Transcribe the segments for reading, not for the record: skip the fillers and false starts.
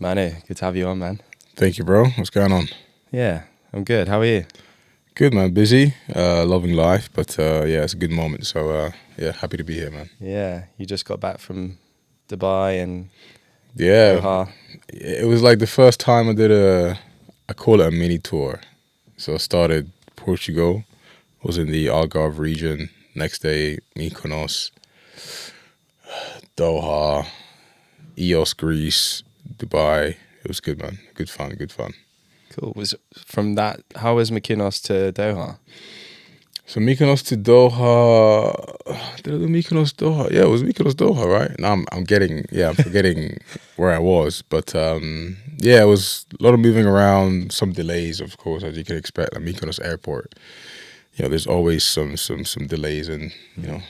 Manu, good to have you on, man. Thank you, bro. What's going on? Yeah, I'm good. How are you? Good, man. Busy, loving life, but yeah, it's a good moment. So yeah, happy to be here, man. Yeah, you just got back from Dubai and Yeah, Doha. it was like the first time I did I call it a mini tour. So I started Portugal, was in the Algarve region. Next day, Mykonos, Doha, Eos, Greece, Dubai. It was good, man. Good fun, good fun. Cool. Was from that? How was Mykonos to Doha? So Mykonos to Doha, did I do Mykonos Doha? Yeah, it was Mykonos Doha, right? Now I'm forgetting where I was, but yeah, it was a lot of moving around, some delays, of course, as you can expect at Mykonos airport. There's always some delays, and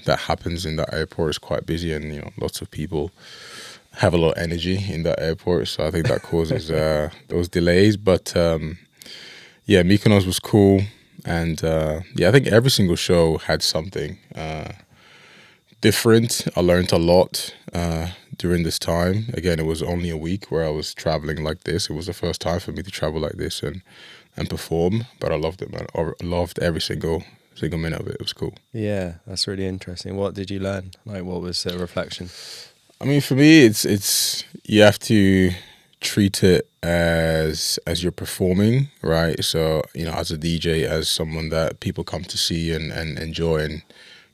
that happens in that airport. It's quite busy, and lots of people have a lot of energy in that airport, so I think that causes those delays. But yeah, Mykonos was cool. And yeah, I think every single show had something different. I learned a lot during this time. Again, it was only a week where I was traveling like this. It was the first time for me to travel like this and perform. But I loved it, man. I loved every single minute of it. It was cool. Yeah, that's really interesting. What did you learn? Like, what was the reflection? I mean, for me, it's you have to treat it as you're performing, right? So as a DJ, as someone that people come to see and enjoy and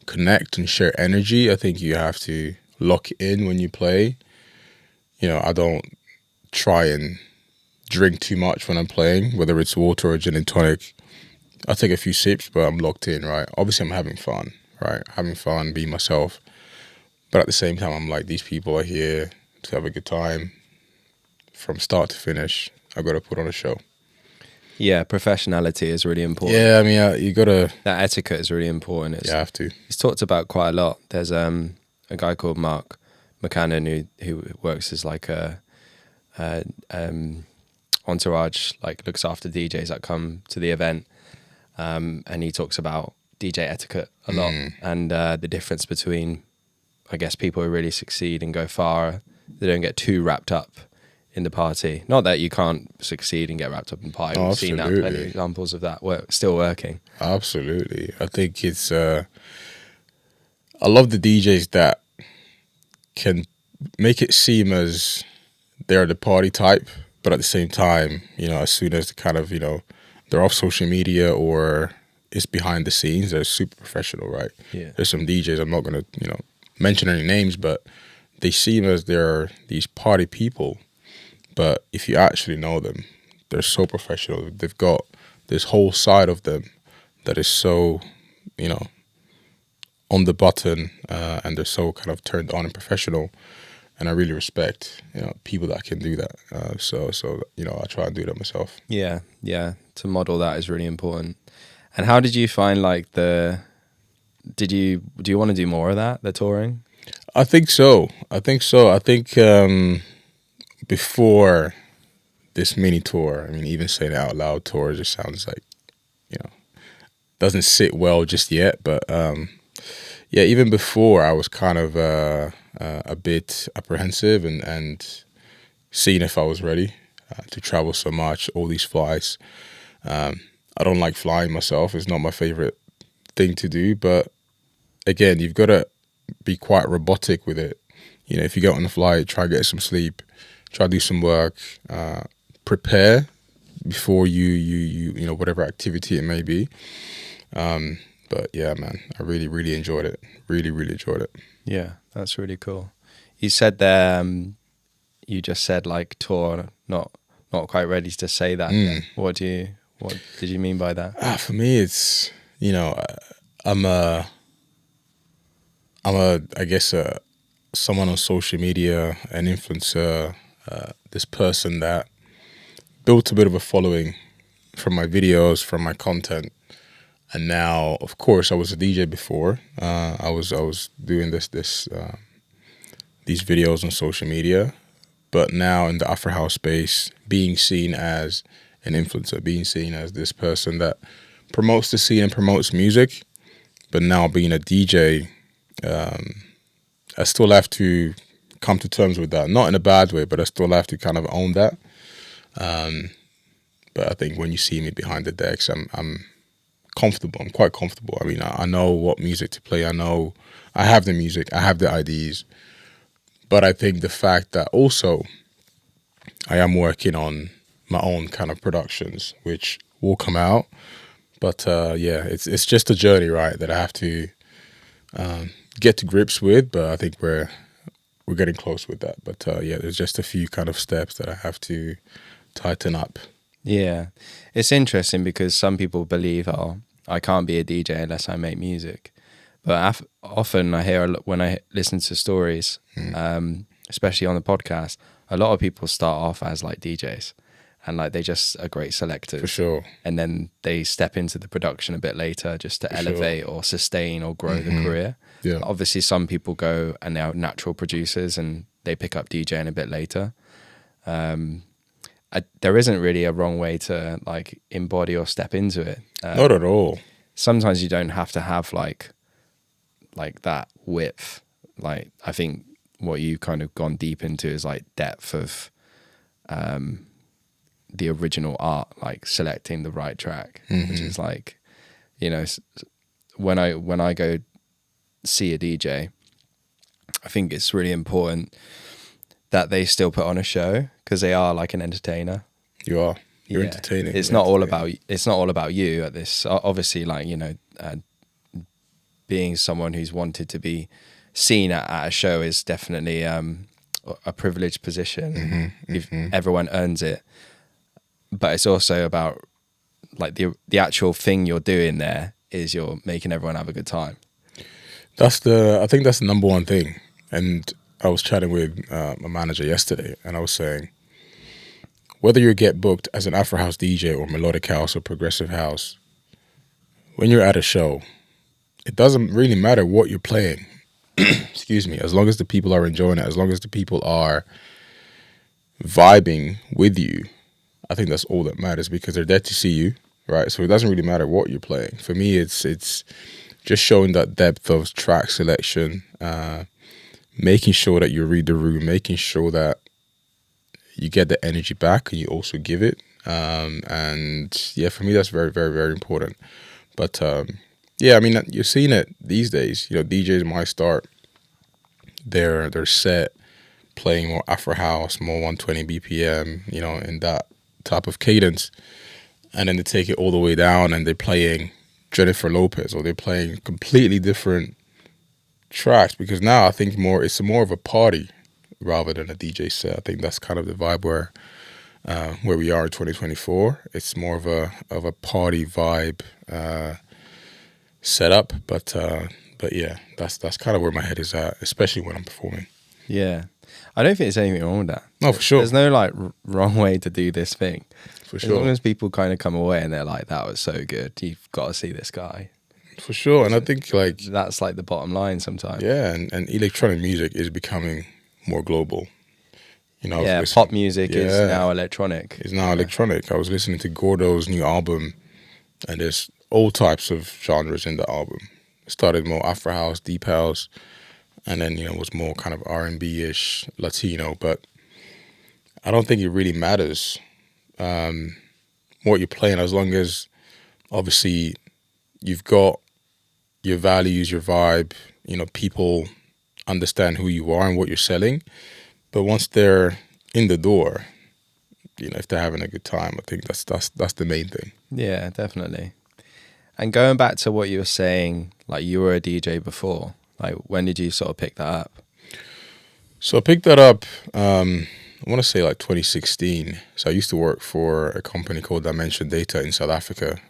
connect and share energy, I think you have to lock in when you play. I don't try and drink too much when I'm playing, whether it's water or gin and tonic. I take a few sips, but I'm locked in, right? Obviously, I'm having fun, right? Having fun, being myself. But at the same time, I'm like, these people are here to have a good time. From start to finish, I got to put on a show. Yeah, professionality is really important. Yeah, I mean, you got to... That etiquette is really important. You have to. It's talked about quite a lot. There's a guy called Mark McCannon who works as like a entourage, like looks after DJs that come to the event, and he talks about DJ etiquette a lot and the difference between, I guess, people who really succeed and go far. They don't get too wrapped up in the party. Not that you can't succeed and get wrapped up in the party. Oh, We've seen that, plenty of examples of that still working. Absolutely. I think it's... I love the DJs that can make it seem as they're the party type, but at the same time, as soon as they're off social media or it's behind the scenes, they're super professional, right? Yeah. There's some DJs, I'm not going to, mention any names, but they seem as they're these party people. But if you actually know them, they're so professional. They've got this whole side of them that is so, on the button, and they're so kind of turned on and professional. And I really respect, people that can do that. So I try and do that myself. Yeah. To model that is really important. And how did you find do you want to do more of that, the touring? I think so. I think before this mini tour, I mean, even saying it out loud, tour just sounds like, doesn't sit well just yet. But yeah, even before, I was kind of a bit apprehensive and seeing if I was ready to travel so much, all these flights. I don't like flying myself. It's not my favorite thing to do. But again, you've got to be quite robotic with it. If you get on the flight, try to get some sleep, try to do some work, prepare before you whatever activity it may be. But yeah, man, I really, really enjoyed it. Really, really enjoyed it. Yeah, that's really cool. You said there, you just said like tour, not quite ready to say that. What did you mean by that? For me, it's I'm I guess someone on social media, an influencer, this person that built a bit of a following from my videos, from my content. And now, of course, I was a DJ before. I was doing these videos on social media, but now in the Afro house space, being seen as an influencer, being seen as this person that promotes the scene and promotes music, but now being a DJ, I still have to come to terms with that. Not in a bad way, but I still have to kind of own that. But I think when you see me behind the decks, I'm comfortable. I'm quite comfortable. I mean, I know what music to play. I know I have the music. I have the IDs. But I think the fact that also I am working on my own kind of productions, which will come out. But yeah, it's just a journey, right, that I have to get to grips with. But I think we're getting close with that. But yeah, there's just a few kind of steps that I have to tighten up. Yeah, it's interesting because some people believe, oh, I can't be a DJ unless I make music. But often I hear, when I listen to stories, especially on the podcast, a lot of people start off as like DJs and like they just are great selectors. For sure. And then they step into the production a bit later just to elevate or sustain or grow the career. Yeah. Obviously, some people go and they're natural producers and they pick up DJing a bit later. There isn't really a wrong way to like embody or step into it. Not at all. Sometimes you don't have to have like that width. Like I think what you kind of gone deep into is like depth of the original art, like selecting the right track, which is like, you know, when I go see a DJ, I think it's really important that they still put on a show because they are like an entertainer. You are. You're entertaining. It's not all about you at this. Obviously, like, you know, being someone who's wanted to be seen at a show is definitely a privileged position. Everyone earns it, but it's also about like the actual thing you're doing there is you're making everyone have a good time. I think that's the number one thing. And I was chatting with my manager yesterday, and I was saying, whether you get booked as an Afro house DJ or melodic house or progressive house, when you're at a show, it doesn't really matter what you're playing. Excuse me. As long as the people are enjoying it, as long as the people are vibing with you, I think that's all that matters because they're there to see you, right? So it doesn't really matter what you're playing. For me, it's just showing that depth of track selection, making sure that you read the room, making sure that you get the energy back and you also give it. And yeah, for me, that's very, very, very important. But yeah, I mean, you're seeing it these days. You know, DJs might start their set playing more Afro house, more 120 BPM, you know, in that type of cadence. And then they take it all the way down and they're playing Jennifer Lopez or they're playing completely different tracks because now I think it's more of a party rather than a DJ set. I think that's kind of the vibe where we are in 2024. It's more of a party vibe setup, but yeah, that's kind of where my head is at, especially when I'm performing. Yeah, I don't think there's anything wrong with that. No, for sure. There's no like wrong way to do this thing. For sure. As long as people kind of come away and they're like, "That was so good. You've got to see this guy." For sure, and I think like that's like the bottom line sometimes. Yeah, and electronic music is becoming more global. You know, yeah, pop music is now electronic. It's now electronic. I was listening to Gordo's new album, and there's all types of genres in the album. It started more Afro house, deep house, and then, you know, it was more kind of R&B-ish, Latino. But I don't think it really matters what you're playing, as long as obviously you've got your values, your vibe, you know, people understand who you are and what you're selling. But once they're in the door, you know, if they're having a good time, I think that's the main thing. Yeah, definitely. And going back to what you were saying, like you were a DJ before, like when did you sort of pick that up? So I picked that up, I want to say like 2016. So I used to work for a company called Dimension Data in South Africa,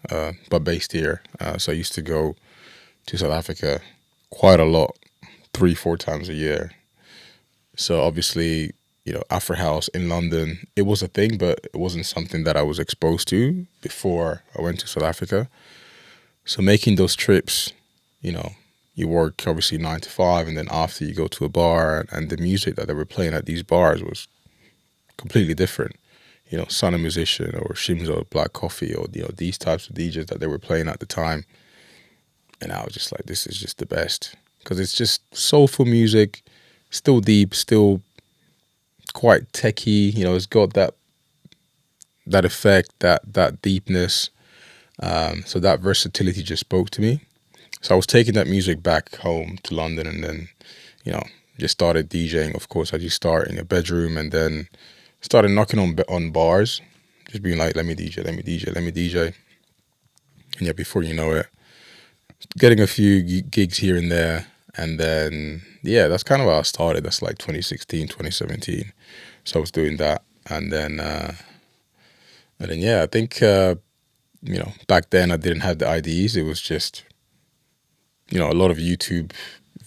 but based here. So I used to go to South Africa quite a lot, 3-4 times a year. So obviously, you know, Afro House in London, it was a thing, but it wasn't something that I was exposed to before I went to South Africa. So making those trips, you know, you work obviously 9 to 5, and then after you go to a bar, and the music that they were playing at these bars was completely different. You know, Son of Musician or Shimzo, Black Coffee, or, you know, these types of DJs that they were playing at the time. And I was just like, this is just the best. Because it's just soulful music, still deep, still quite techy. You know, it's got that effect, that deepness. So that versatility just spoke to me. So I was taking that music back home to London, and then, you know, just started DJing. Of course, I just started in a bedroom, and then started knocking on bars, just being like, let me DJ, let me DJ, let me DJ. And yeah, before you know it, getting a few gigs here and there. And then, yeah, that's kind of how I started. That's like 2016, 2017. So I was doing that. And then, yeah, I think, you know, back then I didn't have the IDs. It was just, you know, a lot of YouTube,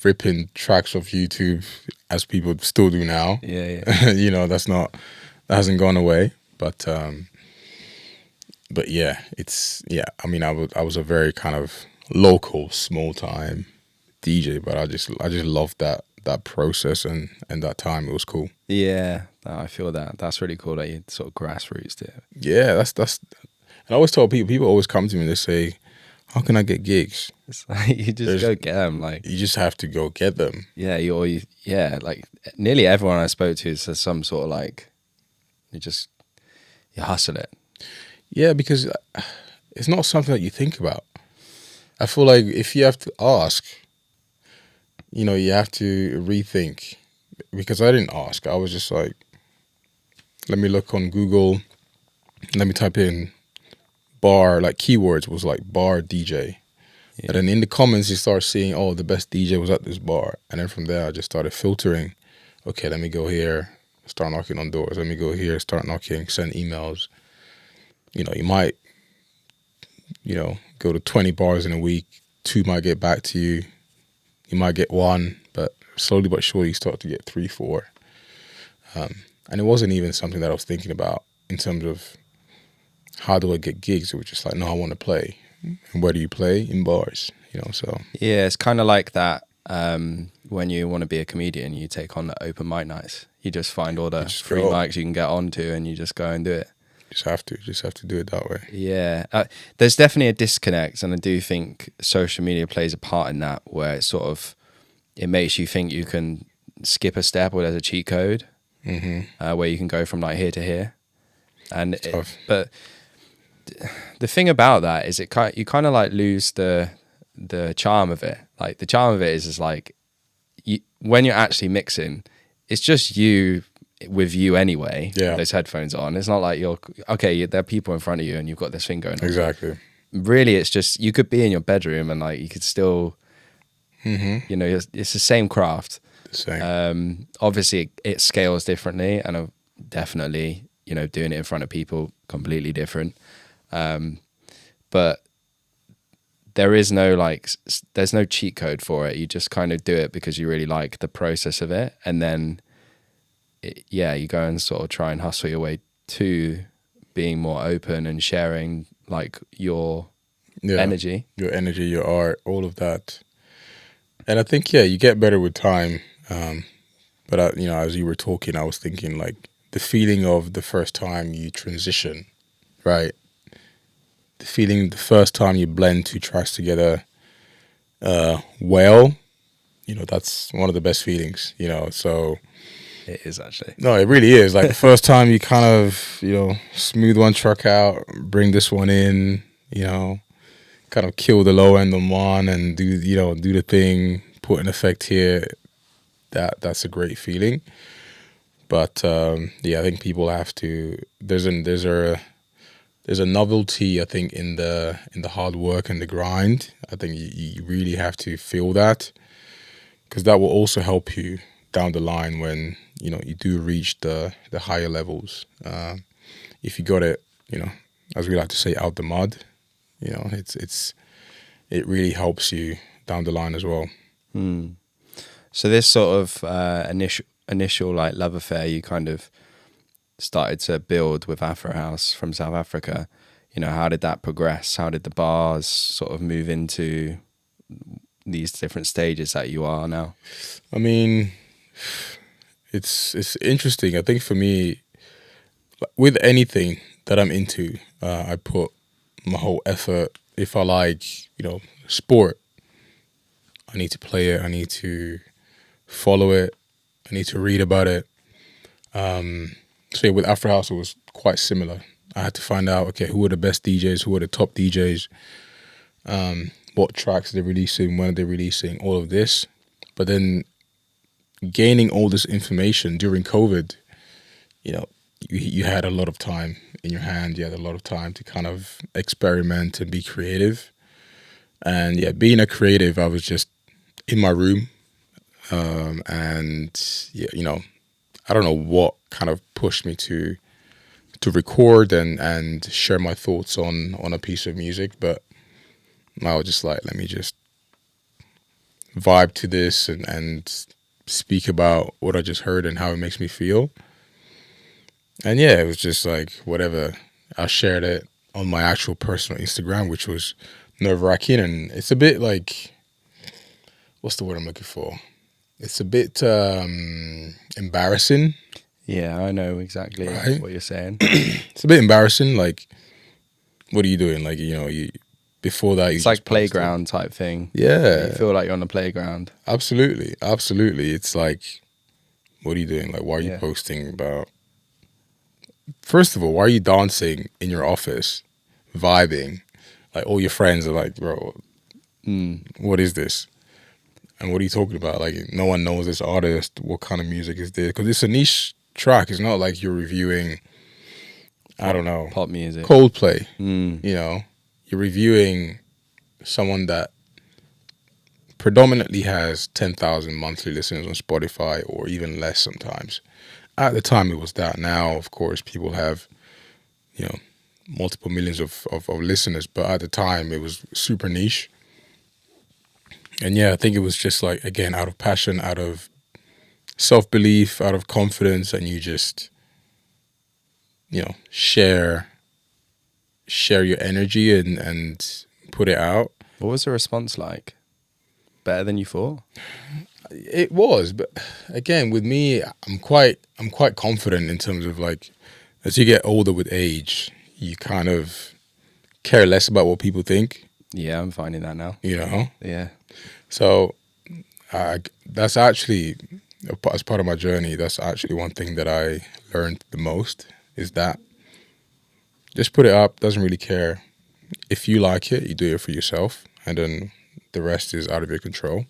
ripping tracks off YouTube, as people still do now. Yeah. You know, that hasn't gone away. But yeah, I mean, I was a very kind of local, small time DJ, but I just loved that process and that time. It was cool. Yeah, I feel that. That's really cool that you sort of grassroots it. Yeah, that's. And I always tell people always come to me and they say, "How can I get gigs?" It's like you just go get them. Like you just have to go get them. Yeah, like nearly everyone I spoke to says some sort of like you hustle it. Yeah, because it's not something that you think about. I feel like if you have to ask, you know, you have to rethink. Because I didn't ask. I was just like, let me look on Google. Let me type in bar, like keywords was like bar DJ. Yeah. And then in the comments, you start seeing, oh, the best DJ was at this bar. And then from there, I just started filtering. Okay, let me go here, start knocking on doors. Let me go here, start knocking, send emails. You know, you might, you know, go to 20 bars in a week. 2 might get back to you. You might get 1, but slowly but surely you start to get 3, 4. And it wasn't even something that I was thinking about in terms of how do I get gigs. It was just like, no, I want to play. And where do you play? In bars, you know, so. Yeah, it's kind of like that when you want to be a comedian, you take on the open mic nights. You just find all the free mics you can get onto and you just go and do it. Just have to do it that way. Yeah, there's definitely a disconnect, and I do think social media plays a part in that, where it makes you think you can skip a step, or there's a cheat code, where you can go from like here to here, but the thing about that is you kind of like lose the charm of it. Like the charm of it is like when you're actually mixing, it's just you with you anyway. Yeah. With those headphones on. It's not like there are people in front of you and you've got this thing going on. Exactly. Really, it's just you could be in your bedroom and like you could still, you know, it's the same craft. The same. Obviously, it scales differently, and definitely, you know, doing it in front of people completely different. But there is there's no cheat code for it. You just kind of do it because you really like the process of it, and then you go and sort of try and hustle your way to being more open and sharing like your energy, your art, all of that. And I think, you get better with time. But you know, as you were talking, I was thinking like the feeling of the first time you transition, right? The feeling the first time you blend 2 tracks together, well, you know, that's one of the best feelings, you know, so. It is actually. No, it really is. Like the first time you kind of, you know, smooth one track out, bring this one in, you know, kind of kill the low end on one and do the thing, put an effect here. That's a great feeling. But I think people have to. There's a novelty, I think, in the hard work and the grind. I think you really have to feel that, because that will also help you down the line when, you know, you do reach the higher levels. If you got it, you know, as we like to say, out the mud, you know, it really helps you down the line as well. So this sort of initial like love affair you kind of started to build with Afro House from South Africa, you know, how did that progress? How did the bars sort of move into these different stages that you are now? I mean, it's interesting. I think for me, with anything that I'm into, I put my whole effort. If I like, you know, sport, I need to play it. I need to follow it. I need to read about it. So yeah, with Afro House, it was quite similar. I had to find out, okay, who are the best DJs, who are the top DJs, what tracks they're releasing, when they're releasing, all of this. But then gaining all this information during COVID, you know, you had a lot of time in your hand. You had a lot of time to kind of experiment and be creative. And yeah, being a creative, I was just in my room. And yeah, you know, I don't know what kind of pushed me to record and share my thoughts on a piece of music, but I was just like, let me just vibe to this and speak about what I just heard and how it makes me feel. And yeah, it was just like whatever. I shared it on my actual personal Instagram, which was nerve-wracking, and it's a bit like, what's the word I'm looking for? It's a bit embarrassing. Yeah, I know exactly Right? what you're saying. It's a bit embarrassing. Like, what are you doing? Like, you know, you before that, you It's just like posted. playground type thing. Yeah, You feel like you're on the playground. absolutely, absolutely. It's like, what are you doing? Like, why are you Yeah. posting about? First of all, why are you dancing in your office, vibing? Like, all your friends are like, bro, what is this? And what are you talking about? Like, no one knows this artist. What kind of music is this? Because it's a niche track. It's not like you're reviewing, I don't know, Pop music. Coldplay. You know, you're reviewing someone that predominantly has 10,000 monthly listeners on Spotify, or even less sometimes. At the time, it was that. Now, of course, people have, you know, multiple millions of listeners. But at the time, it was super niche. And yeah, I think it was just like, again, out of passion, out of self-belief, out of confidence, and you just, you know, share your energy and put it out. What was the response like? Better than you thought? It was, but again, with me, I'm quite confident in terms of like, as you get older with age, you kind of care less about what people think, Yeah, I'm finding that now. you know? Yeah. So that's actually, as part of my journey, that's actually one thing that I learned the most, is that just put it up, doesn't really care. If you like it, you do it for yourself, and then the rest is out of your control.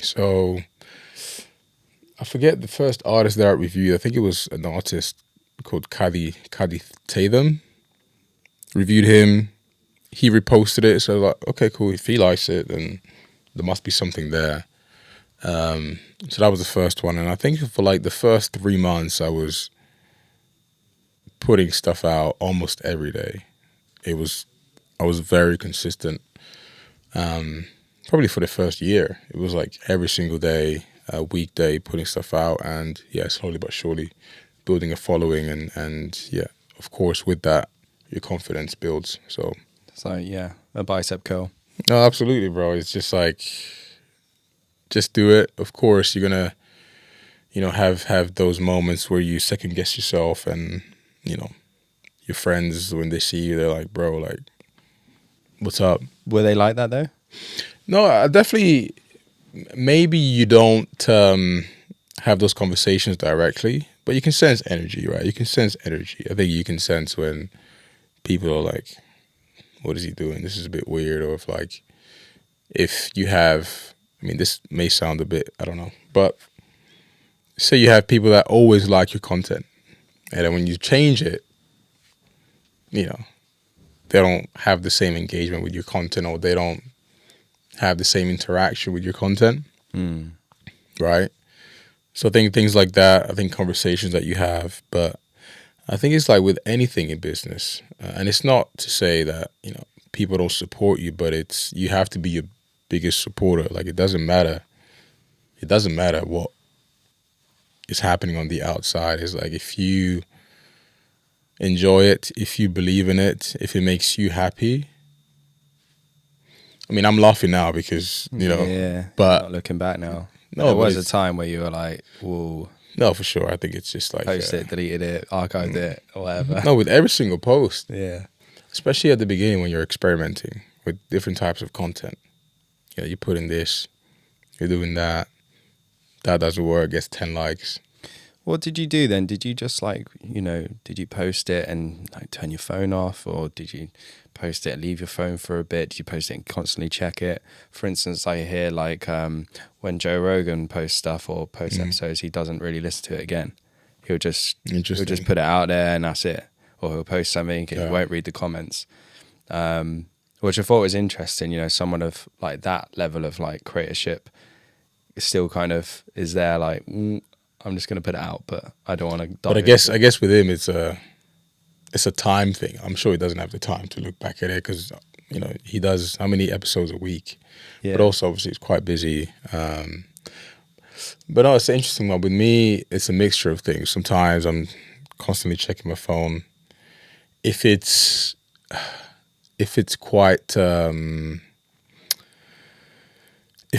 So I forget the first artist that I reviewed. I think it was an artist called Kadi Tatham. Reviewed him. He reposted it. So I was like, okay, cool. If he likes it, then there must be something there. So that was the first one. And I think for like the first 3 months, I was putting stuff out almost every day. I was very consistent. Probably for the first year, it was like every single day, a weekday, putting stuff out, and yeah, slowly but surely building a following, and yeah, of course, with that, your confidence builds. So, So, yeah, a bicep curl. no, absolutely, bro. It's just like, just do it. Of course, you're gonna, you know, have those moments where you second guess yourself, and you know, your friends, when they see you, they're like, bro, like, what's up? Were they like that though? No, I definitely. Maybe you don't have those conversations directly, but you can sense energy, right? You can sense energy. I think you can sense when people are like, "What is he doing? This is a bit weird." Or if you have, I mean, this may sound a bit, I don't know, but say you have people that always like your content, and then when you change it, you know, they don't have the same engagement with your content, or they don't have the same interaction with your content, right? So I think things like that, I think conversations that you have, but I think it's like with anything in business, and it's not to say that, you know, people don't support you, but it's, you have to be your biggest supporter. Like, it doesn't matter what is happening on the outside. It's like, if you enjoy it, if you believe in it, if it makes you happy. I mean, I'm laughing now because, you know, Yeah, but not looking back now. No, There but was a it's- time where you were like, whoa, no, for sure. I think it's just like, post it, deleted it, archived it, or whatever. no, with every single post, Yeah. especially at the beginning when you're experimenting with different types of content. You know, you're putting this, you're doing that, That doesn't work. Gets 10 likes. What did you do then? Did you just like, did you post it and like turn your phone off, or did you post it and leave your phone for a bit? Did you post it and constantly check it? For instance, I hear like when Joe Rogan posts stuff or posts episodes, he doesn't really listen to it again. He'll just put it out there and that's it. Or he'll post something and he won't read the comments. Which I thought was interesting, someone of like that level of like creatorship still kind of is there like, I'm just going to put it out, but I don't want to. But I guess with him, it's a time thing. I'm sure he doesn't have the time to look back at it because, he does how many episodes a week? Yeah. But also, obviously, he's quite busy. But no, it's an interesting one. With me, it's a mixture of things. Sometimes I'm constantly checking my phone. If it's quite, if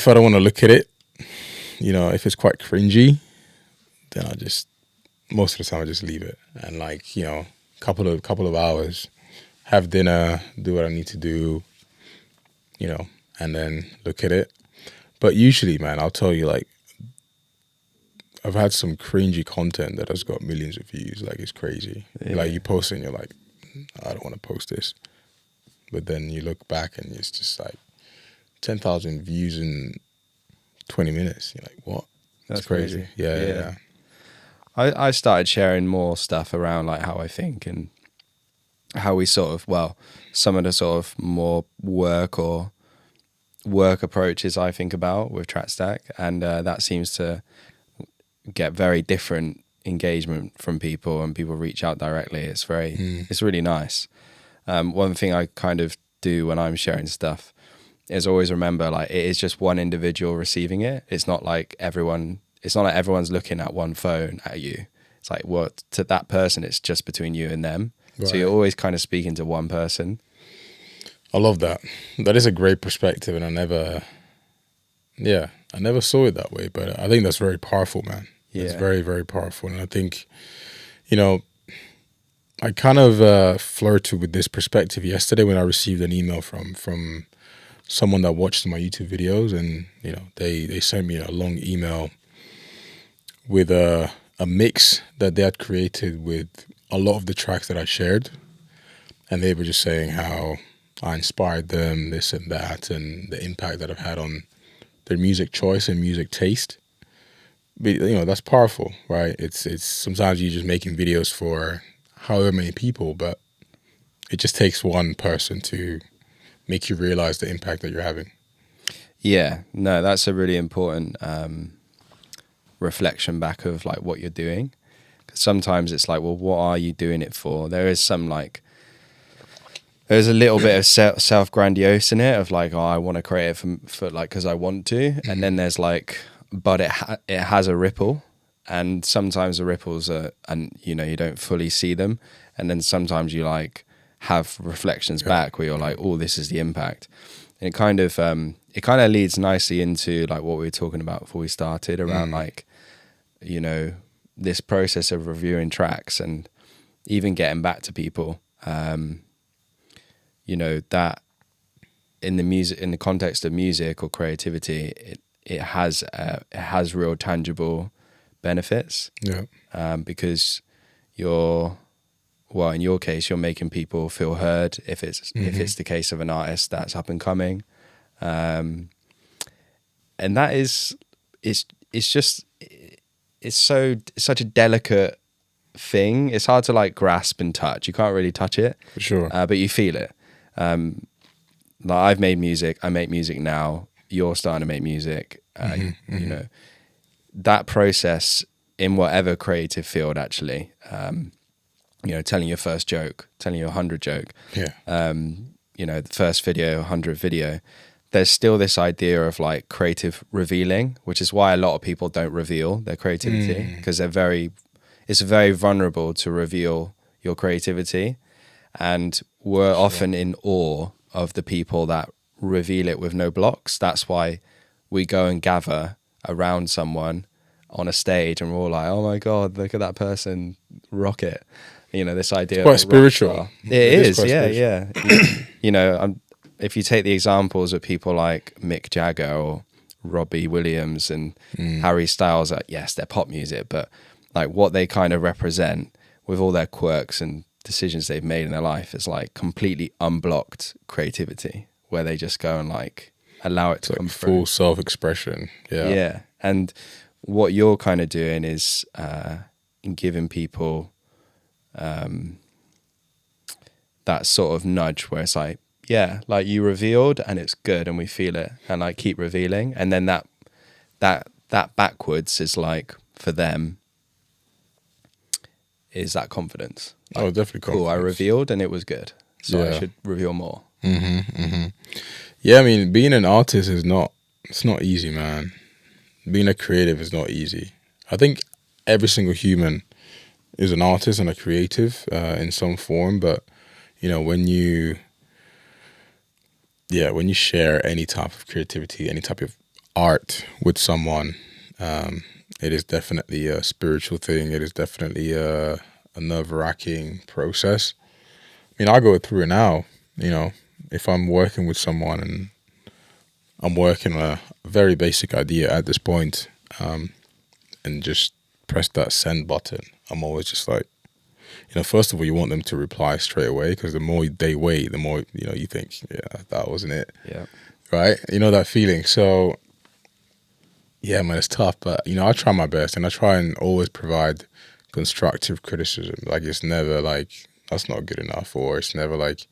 I don't want to look at it, if it's quite cringy, then most of the time I just leave it and like, couple of hours, have dinner, do what I need to do, and then look at it. But usually, man, I'll tell you, like, I've had some cringy content that has got millions of views. Like, it's crazy. Yeah. Like, you post it and you're like, I don't want to post this. But then you look back and it's just like 10,000 views in 20 minutes. You're like, what? That's crazy. Yeah. I started sharing more stuff around like how I think and how we sort of, some of the sort of more work approaches I think about with Trackstack, and that seems to get very different engagement from people, and people reach out directly. It's it's really nice. One thing I kind of do when I'm sharing stuff is always remember like it is just one individual receiving it. It's not like everyone's looking at one phone at you. It's like, to that person, it's just between you and them. Right. So you're always kind of speaking to one person. I love that. That is a great perspective, and I never saw it that way. But I think that's very powerful, man. Yeah. It's very, very powerful. And I think, I kind of flirted with this perspective yesterday when I received an email from someone that watched my YouTube videos, and they sent me a long email with a mix that they had created with a lot of the tracks that I shared, and they were just saying how I inspired them, this and that, and the impact that I've had on their music choice and music taste. But that's powerful, right? It's sometimes you're just making videos for however many people, but it just takes one person to make you realize the impact that you're having. Yeah, no, that's a really important reflection back of like what you're doing. 'Cause sometimes it's like, well, what are you doing it for? There's a little bit of self-grandiose in it of like, oh, I want to create it for like, because I want to. And then there's like, but it has a ripple, and sometimes the ripples are, and you don't fully see them. And then sometimes you like have reflections back where you're like, oh, this is the impact. And it kind of leads nicely into like what we were talking about before we started around like, this process of reviewing tracks and even getting back to people. That in the context of music or creativity, it has real tangible benefits. Yeah. Because in your case, you're making people feel heard if it's the case of an artist that's up and coming. And that is, it's such a delicate thing. It's hard to like grasp and touch. You can't really touch it. For sure. But you feel it. Like I've made music, I make music now, you're starting to make music. That process in whatever creative field, actually, telling your first joke, telling your 100 joke, the first video, 100 video, there's still this idea of like creative revealing, which is why a lot of people don't reveal their creativity, because it's very vulnerable to reveal your creativity. And we're often in awe of the people that reveal it with no blocks. That's why we go and gather around someone on a stage and we're all like, oh my God, look at that person rock it. This idea. It's quite spiritual. It is, yeah. If you take the examples of people like Mick Jagger or Robbie Williams and Harry Styles, yes, they're pop music, but like what they kind of represent with all their quirks and decisions they've made in their life is like completely unblocked creativity, where they just go and like allow it to come through. Full self-expression. Yeah. And what you're kind of doing is giving people that sort of nudge where it's like, yeah, like you revealed and it's good and we feel it, and like keep revealing. And then that backwards is like, for them, is that confidence. Like, Definitely confidence. Cool, I revealed and it was good, so I should reveal more. Yeah, I mean, being an artist it's not easy, man. Being a creative is not easy. I think every single human is an artist and a creative in some form, but you know, when you share any type of creativity, any type of art with someone, it is definitely a spiritual thing. It is definitely a nerve-wracking process. I mean, I go through it now. You know, if I'm working with someone and I'm working on a very basic idea at this point, and just press that send button, I'm always just like, you know, first of all, you want them to reply straight away, because the more they wait, the more, you know, you think, yeah, that wasn't it. Yeah. Right? You know that feeling. So, yeah, man, it's tough. But, you know, I try my best, and I try and always provide constructive criticism. Like, it's never like, that's not good enough, or it's never like,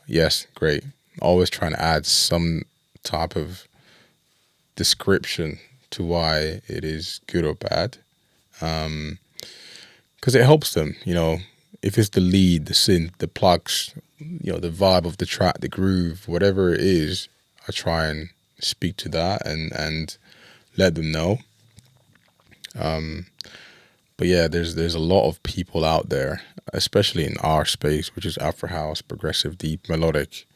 yes, great. Always trying to add some type of description to why it is good or bad. Because it helps them, you know, if it's the lead, the synth, the plugs, you know, the vibe of the track, the groove, whatever it is, I try and speak to that and let them know. But yeah, there's a lot of people out there, especially in our space, which is Afro house, progressive, deep, melodic,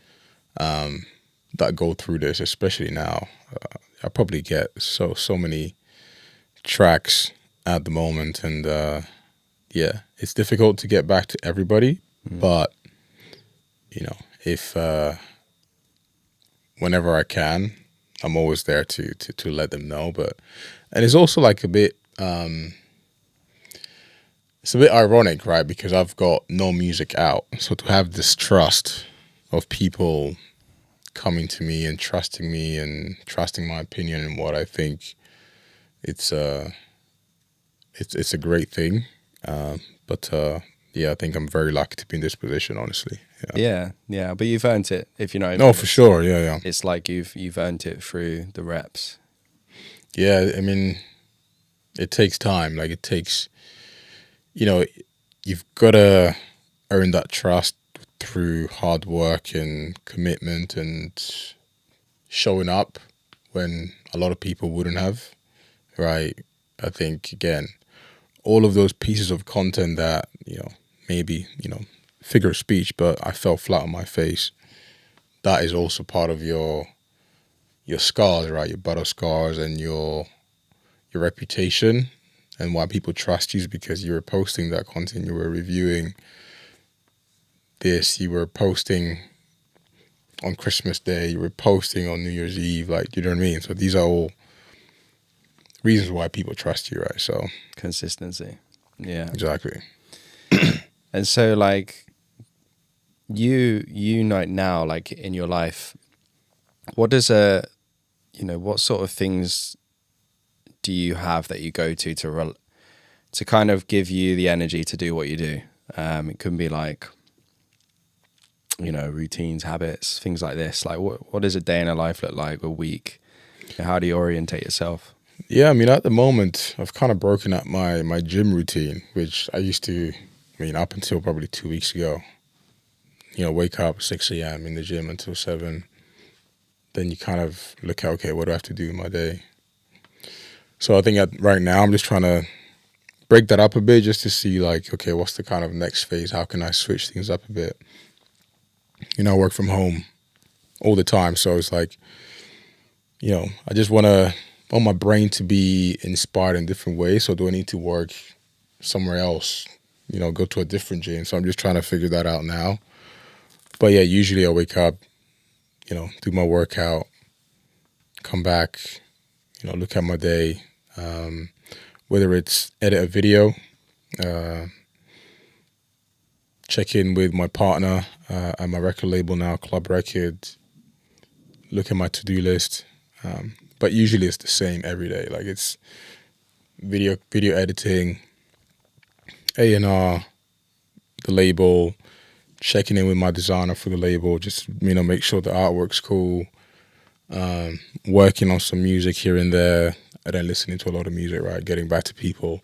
that go through this, especially now. I probably get so many tracks at the moment, and yeah, it's difficult to get back to everybody, but you know, if whenever I can, I'm always there to let them know. But and it's also like a bit it's a bit ironic, right? Because I've got no music out, so to have this trust of people coming to me and trusting my opinion and what I think, it's a great thing. But yeah, I think I'm very lucky to be in this position, honestly. Yeah. But you've earned it, if you know. No, for sure. Yeah. It's like you've earned it through the reps. Yeah, I mean, it takes time. Like, it takes, you know, you've got to earn that trust through hard work and commitment and showing up when a lot of people wouldn't have, right? I think, again, all of those pieces of content that, you know, maybe, you know, figure of speech, but I fell flat on my face, that is also part of your scars, right? Your battle scars and your reputation, and why people trust you is because you were posting that content, you were reviewing this, you were posting on Christmas Day, you were posting on New Year's Eve, like, you know what I mean? So these are all reasons why people trust you, right? So consistency. Yeah. Exactly. And so, like, you like now, like in your life, what sort of things do you have that you go to kind of give you the energy to do what you do? It can be like, you know, routines, habits, things like this. Like, what does a day in a life look like, a week? How do you orientate yourself? Yeah, I mean, at the moment, I've kind of broken up my gym routine, which I used to, I mean, up until probably 2 weeks ago, you know, wake up 6 a.m. in the gym until 7. Then you kind of look at, okay, what do I have to do in my day? So I think right now I'm just trying to break that up a bit, just to see, like, okay, what's the kind of next phase? How can I switch things up a bit? You know, I work from home all the time, so it's like, you know, I just want my brain to be inspired in different ways. So do I need to work somewhere else, you know, go to a different gym? So I'm just trying to figure that out now. But yeah, usually I wake up, you know, do my workout, come back, look at my day, whether it's edit a video, check in with my partner at my record label now, Club Records, look at my to-do list. But usually it's the same every day. Like it's video editing, A&R, the label, checking in with my designer for the label, just make sure the artwork's cool, working on some music here and there, and then listening to a lot of music, right? Getting back to people.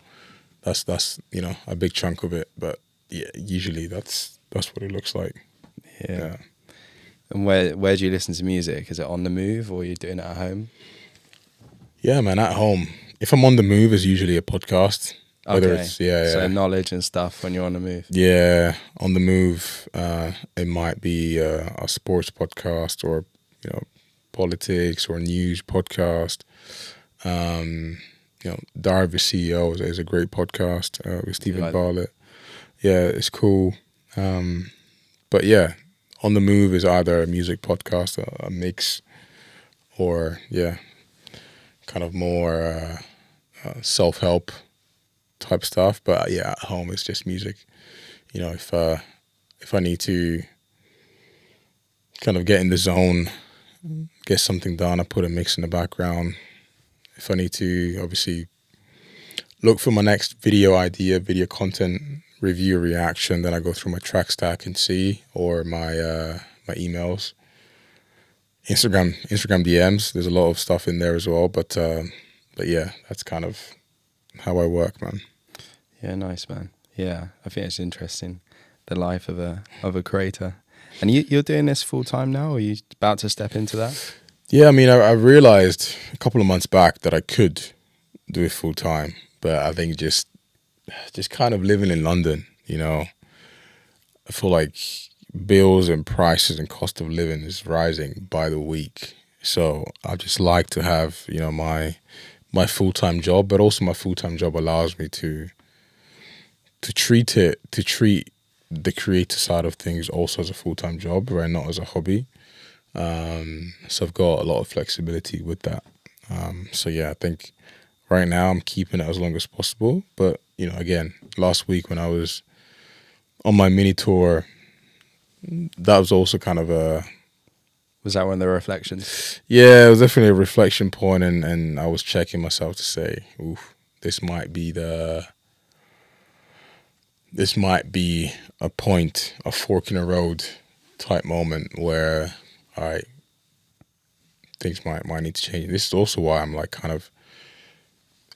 That's a big chunk of it. But yeah, usually that's what it looks like. Yeah. And where do you listen to music? Is it on the move or are you doing it at home? Yeah, man, at home. If I'm on the move, it's usually a podcast. Whether Okay. it's So knowledge and stuff when you're on the move. Yeah, on the move, it might be a sports podcast or politics or news podcast. Diary of a CEO is a great podcast with Stephen Bartlett. Yeah, it's cool. But yeah, on the move is either a music podcast, a mix, or kind of more self-help type stuff. But yeah, at home it's just music. If I need to kind of get in the zone, get something done, I put a mix in the background. If I need to obviously look for my next video idea, video content, review, reaction, then I go through my Trackstack and see, or my emails, Instagram DMs. There's a lot of stuff in there as well, but yeah, that's kind of how I work, man. Yeah, nice, man. Yeah, I think it's interesting, the life of a creator. And you're doing this full time now, or are you about to step into that? Yeah, I mean, I realized a couple of months back that I could do it full time, but I think just kind of living in London, I feel like bills and prices and cost of living is rising by the week. So I just like to have, my full-time job, but also my full-time job allows me to treat the creative side of things also as a full-time job, right? Not as a hobby. So I've got a lot of flexibility with that. So yeah, I think right now I'm keeping it as long as possible. But, again, last week when I was on my mini tour, that was also kind of a... Was that one of the reflections? Yeah, it was definitely a reflection point, and I was checking myself to say, oof, this might be a point, a fork in the road type moment where, all right, things might need to change. This is also why I'm like kind of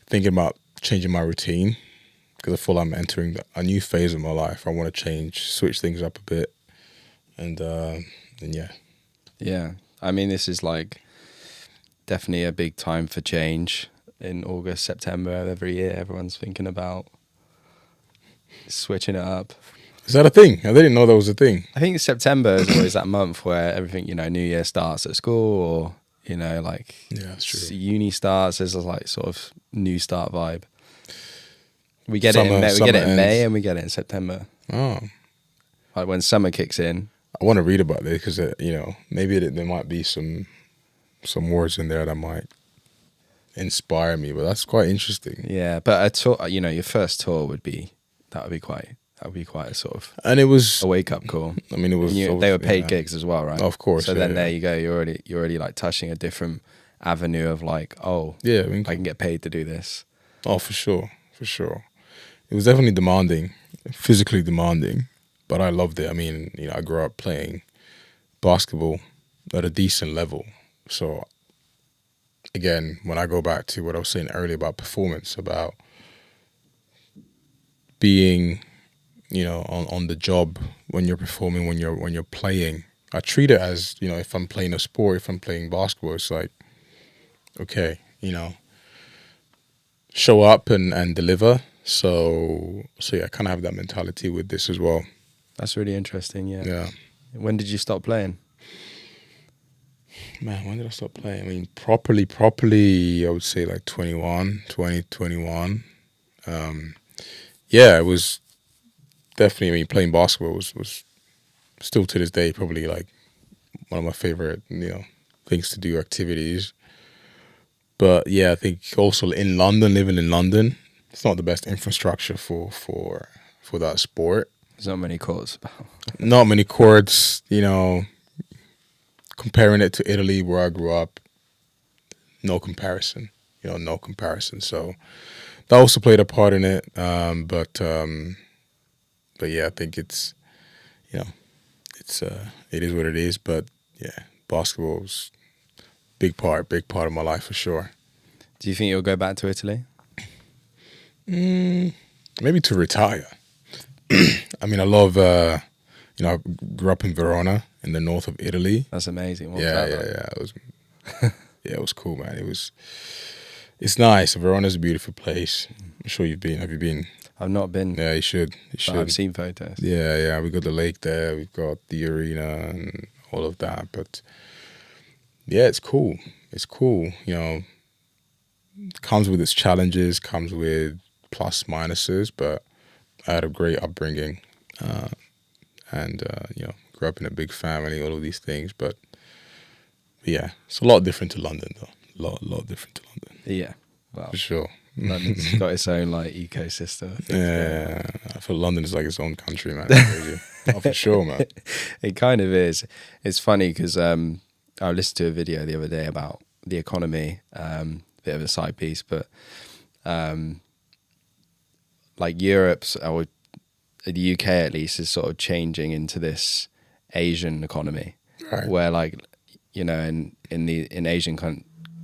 thinking about changing my routine, because I feel I'm entering a new phase of my life. I want to switch things up a bit, and yeah. Yeah, I mean, this is like definitely a big time for change. In August, September of every year, everyone's thinking about switching it up. Is that a thing? I didn't know that was a thing. I think September is always that month where everything, New Year starts at school, or like that's true. Uni starts. There's a like sort of new start vibe. We get Summer, it in May, we get it in May, ends. and we get it in September. Oh, Like when summer kicks in. I want to read about this because maybe there might be some words in there that might inspire me, but that's quite interesting. Yeah, but a tour, your first tour would be quite a sort of, and it was a wake up call. I mean, it was they were paid gigs as well, right? Of course. So then there you go. You're already like touching a different avenue of like, oh, yeah, I can get paid to do this. Oh, for sure. It was definitely demanding, physically demanding, but I loved it. I mean, I grew up playing basketball at a decent level. So again, when I go back to what I was saying earlier about performance, about being, on the job when you're performing, when you're playing, I treat it as, if I'm playing a sport, if I'm playing basketball, it's like, okay, show up and deliver. So yeah, I kind of have that mentality with this as well. That's really interesting. Yeah. When did you stop playing? Man, when did I stop playing? I mean, properly, I would say like 2021. Yeah, it was definitely, I mean, playing basketball was still to this day probably like one of my favorite, things to do, activities. But yeah, I think also in London, living in London, it's not the best infrastructure for that sport. There's not many courts. Not many courts, you know, comparing it to Italy where I grew up, no comparison, you know, no comparison. So that also played a part in it. But yeah, I think it's, you know, it is what it is. But yeah, basketball was big part of my life for sure. Do you think you'll go back to Italy? Maybe to retire. I mean, I love, you know, I grew up in Verona in the north of Italy. That's amazing. What was Yeah. that like? It was, yeah, it was cool, man. It's nice. Verona's a beautiful place. I'm sure you've been. Have you been? I've not been. Yeah, you should. But I've seen photos. Yeah. We got the lake there. We've got the arena and all of that. But yeah, it's cool. It's cool. You know, comes with its challenges, comes with plus minuses. But I had a great upbringing, and you know, grew up in a big family. All of these things, but yeah, it's a lot different to London, though. A lot different to London. Yeah. Well, For sure. London's got its own like ecosystem. I think. Yeah, I feel London is like its own country, man. It's crazy. Oh, for sure, man. It kind of is. It's funny because I listened to a video the other day about the economy, bit of a side piece, but like Europe's or the UK at least is sort of changing into this Asian economy, Right. where like, you know, in Asian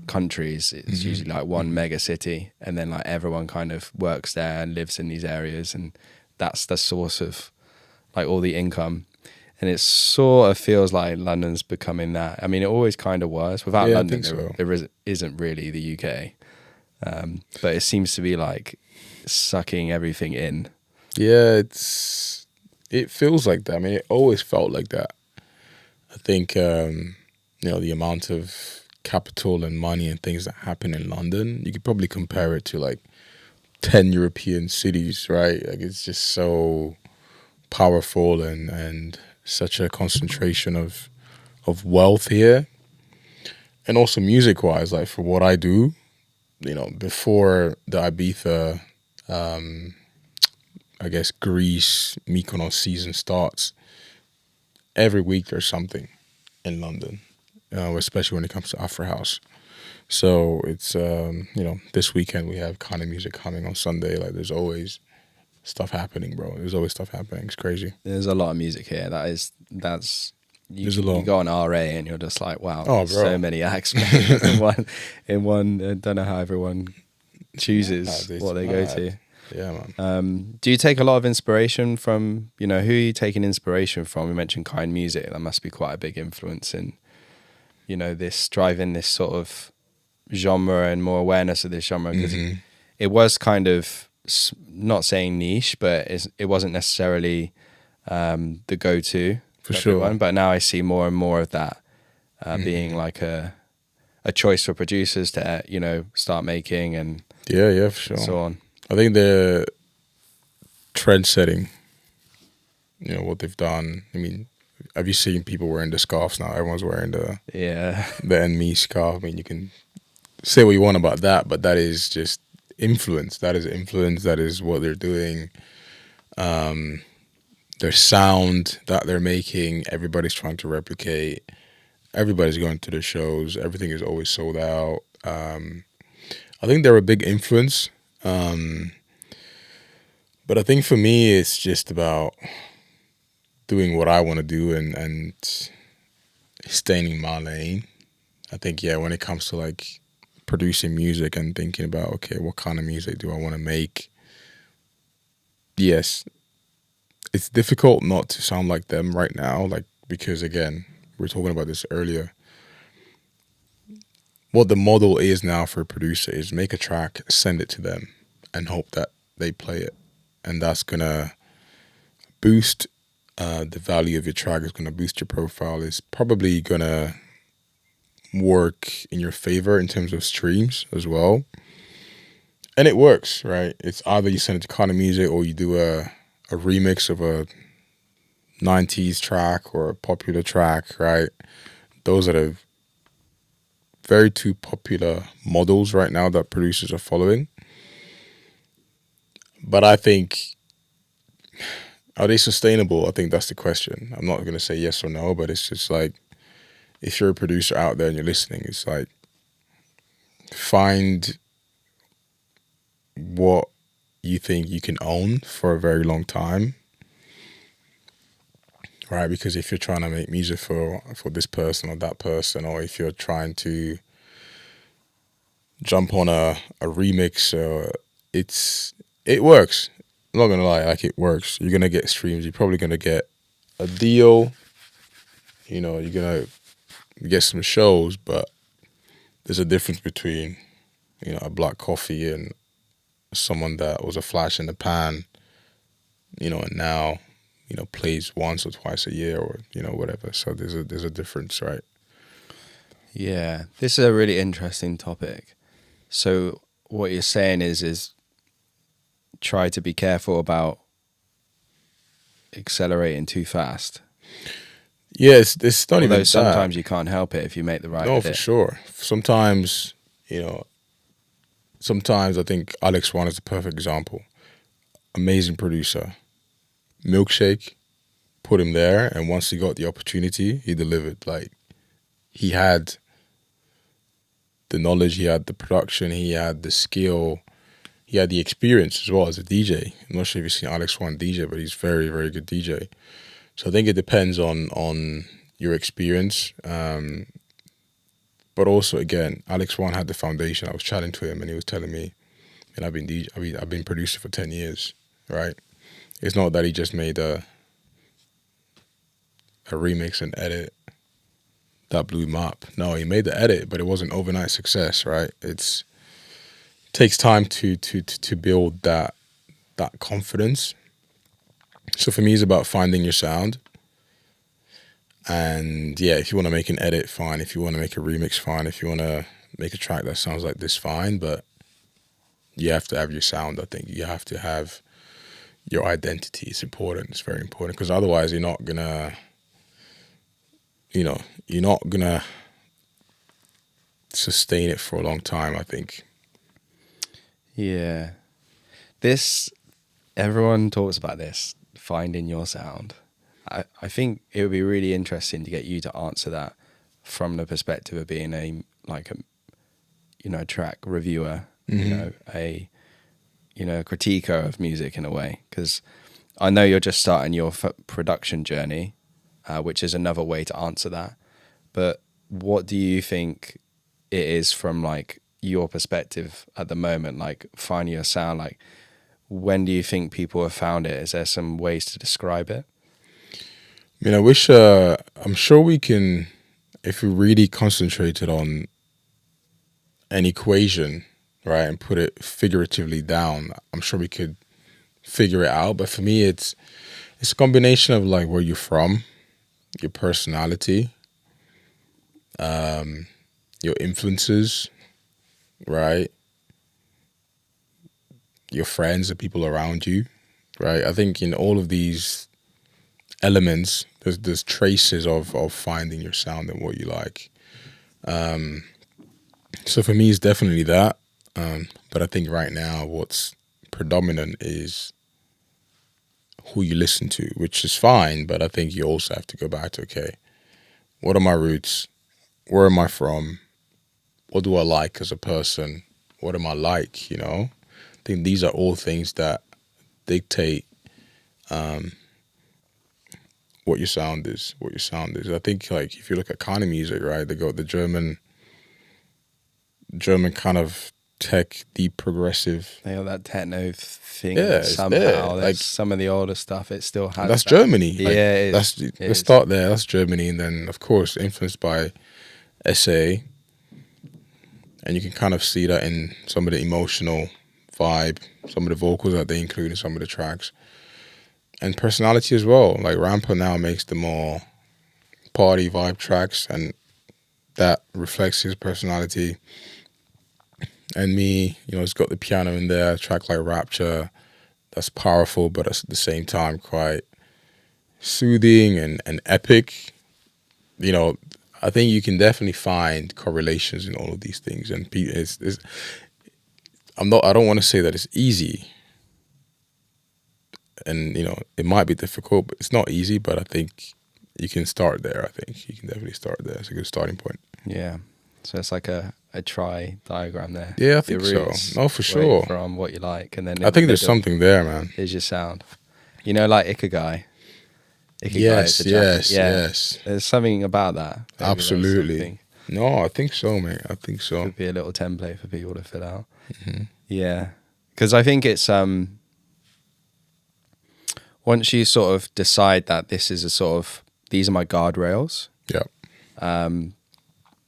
countries, it's usually like one mega city, and then like everyone kind of works there and lives in these areas, and that's the source of like all the income. And it sort of feels like London's becoming that. I mean, it always kind of was. Without Yeah, I London, think so. there isn't really the UK. But it seems to be like sucking everything in. Yeah, it feels like that. I mean, it always felt like that. I think you know, the amount of capital and money and things that happen in London, you could probably compare it to like 10 European cities, right? Like it's just so powerful and such a concentration of wealth here. And also music wise, like for what I do, you know, before the Ibiza, I guess Greece, Mykonos season starts, every week there's something in London, especially when it comes to Afro House. So it's, you know, this weekend we have kind of music coming on Sunday. Like there's always stuff happening, bro. There's always stuff happening. It's crazy. There's a lot of music here. That's There's a lot. You go on RA and you're just like, wow, Oh, there's bro. so many acts in one. I don't know how everyone chooses It's what they go mad. to. Yeah, man. Do you take a lot of inspiration from, you know, who are you taking inspiration from? We mentioned Kind Music. That must be quite a big influence in, you know, this driving this sort of genre and more awareness of this genre, because it was kind of not saying niche, but it wasn't necessarily the go-to For for sure. everyone. But now I see more and more of that being like a choice for producers to, you know, start making and Yeah, for sure. so on. I think the trend setting, you know, what they've done. I mean, have you seen people wearing the scarves now? Everyone's wearing the Yeah. NME scarf. I mean, you can say what you want about that, but that is just influence. That is influence. That is what they're doing. Their sound that they're making, everybody's trying to replicate. Everybody's going to their shows. Everything is always sold out. I think they're a big influence. But I think for me, it's just about doing what I want to do and staying in my lane. I think, yeah, when it comes to like producing music and thinking about, okay, what kind of music do I want to make? Yes, it's difficult not to sound like them right now, like, because again, we were talking about this earlier. What the model is now for a producer is make a track, send it to them, and hope that they play it. And that's going to boost the value of your track, is going to boost your profile, is probably going to work in your favor in terms of streams as well. And it works, right? It's either you send it to Kind of Music or you do a remix of a 90s track or a popular track, right? Those are the very two popular models right now that producers are following. But I think, are they sustainable? I think that's the question. I'm not going to say yes or no, but it's just like, if you're a producer out there and you're listening, it's like, find what you think you can own for a very long time, right? Because if you're trying to make music for this person or that person, or if you're trying to jump on a remix, it works. I'm not gonna lie, like, it works. You're gonna get streams. You're probably gonna get a deal. You know, you're gonna get some shows, but there's a difference between, you know, a black coffee and someone that was a flash in the pan, you know, and now, you know, plays once or twice a year, or, you know, whatever. So there's a difference, right? Yeah, this is a really interesting topic. So what you're saying is try to be careful about accelerating too fast. Yeah, it's not even Although that. sometimes you can't help it if you make the right No, edit. for sure. Sometimes, you know, I think Alex One is the perfect example. Amazing producer. Milkshake, put him there, and once he got the opportunity, he delivered. Like, he had the knowledge, he had the production, he had the skill, he had the experience as well as a DJ. I'm not sure if you've seen Alex One DJ, but he's very, very good DJ. So I think it depends on your experience. But also, again, Alex One had the foundation. I was chatting to him, and he was telling me, and I've been producing for 10 years, right? It's not that he just made a remix and edit that blew him up. No, he made the edit, but it wasn't overnight success, right? It takes time to build that confidence. So for me, it's about finding your sound. And yeah, if you want to make an edit, fine. If you want to make a remix, fine. If you want to make a track that sounds like this, fine. But you have to have your sound. I think you have to have your identity. It's important. It's very important, because otherwise you're not gonna sustain it for a long time, I think. Yeah. Everyone talks about this, finding your sound. I think it would be really interesting to get you to answer that from the perspective of being a track reviewer, Mm-hmm. a critiquer of music in a way, because I know you're just starting your production journey, which is another way to answer that. But what do you think it is from like your perspective at the moment, like finding your sound? Like, when do you think people have found it? Is there some ways to describe it? I mean, I'm sure we can, if we really concentrated on an equation, right, and put it figuratively down, I'm sure we could figure it out. But for me, it's a combination of like where you're from, your personality, your influences, right, your friends, the people around you, right. I think in all of these elements, there's traces of finding your sound and what you like. So for me, it's definitely that. But I think right now, what's predominant is who you listen to, which is fine. But I think you also have to go back to, okay, what are my roots? Where am I from? What do I like as a person? What am I like? You know, I think these are all things that dictate what your sound is. I think, like, if you look at kind of music, right, they got the German kind of tech, deep progressive. They got that techno thing. Yeah, it's somehow. there. Like, some of the older stuff, it still has. that's that. Germany. Like, Yeah, let's start there. That's Germany, and then of course influenced by SA, and you can kind of see that in some of the emotional vibe, some of the vocals that they include in some of the tracks. And personality as well. Like, Rampa now makes the more party vibe tracks, and that reflects his personality. And me, it's got the piano in there. A track like Rapture, that's powerful, but at the same time quite soothing and epic. I think you can definitely find correlations in all of these things, and I don't want to say that it's easy, and it might be difficult, but it's not easy. But I think you can start there. I think you can definitely start there. It's a good starting point. Yeah. So it's like a try diagram there. Yeah, I think so. No, for sure. Where you're from, what you like, and then I think there's something there, man. Here's your sound. Like Ikigai. Yes, yes. There's something about that. Maybe absolutely. No, I think so, mate. I think so. Could be a little template for people to fill out. Mm-hmm. Yeah, because I think it's once you sort of decide that this is these are my guardrails. Yeah.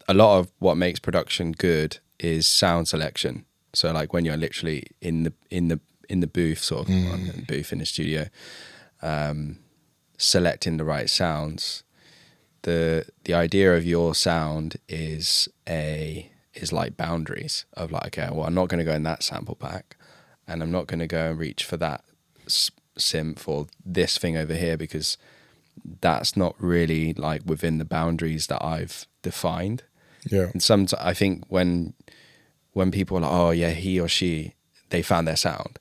A lot of what makes production good is sound selection. So like when you're literally in the booth, sort of on the booth in the studio, selecting the right sounds. The idea of your sound is like boundaries of like, okay, well, I'm not going to go in that sample pack, and I'm not going to go and reach for that synth or this thing over here, because that's not really like within the boundaries that I've defined. Yeah. And sometimes I think when people are like, oh yeah, he or she, they found their sound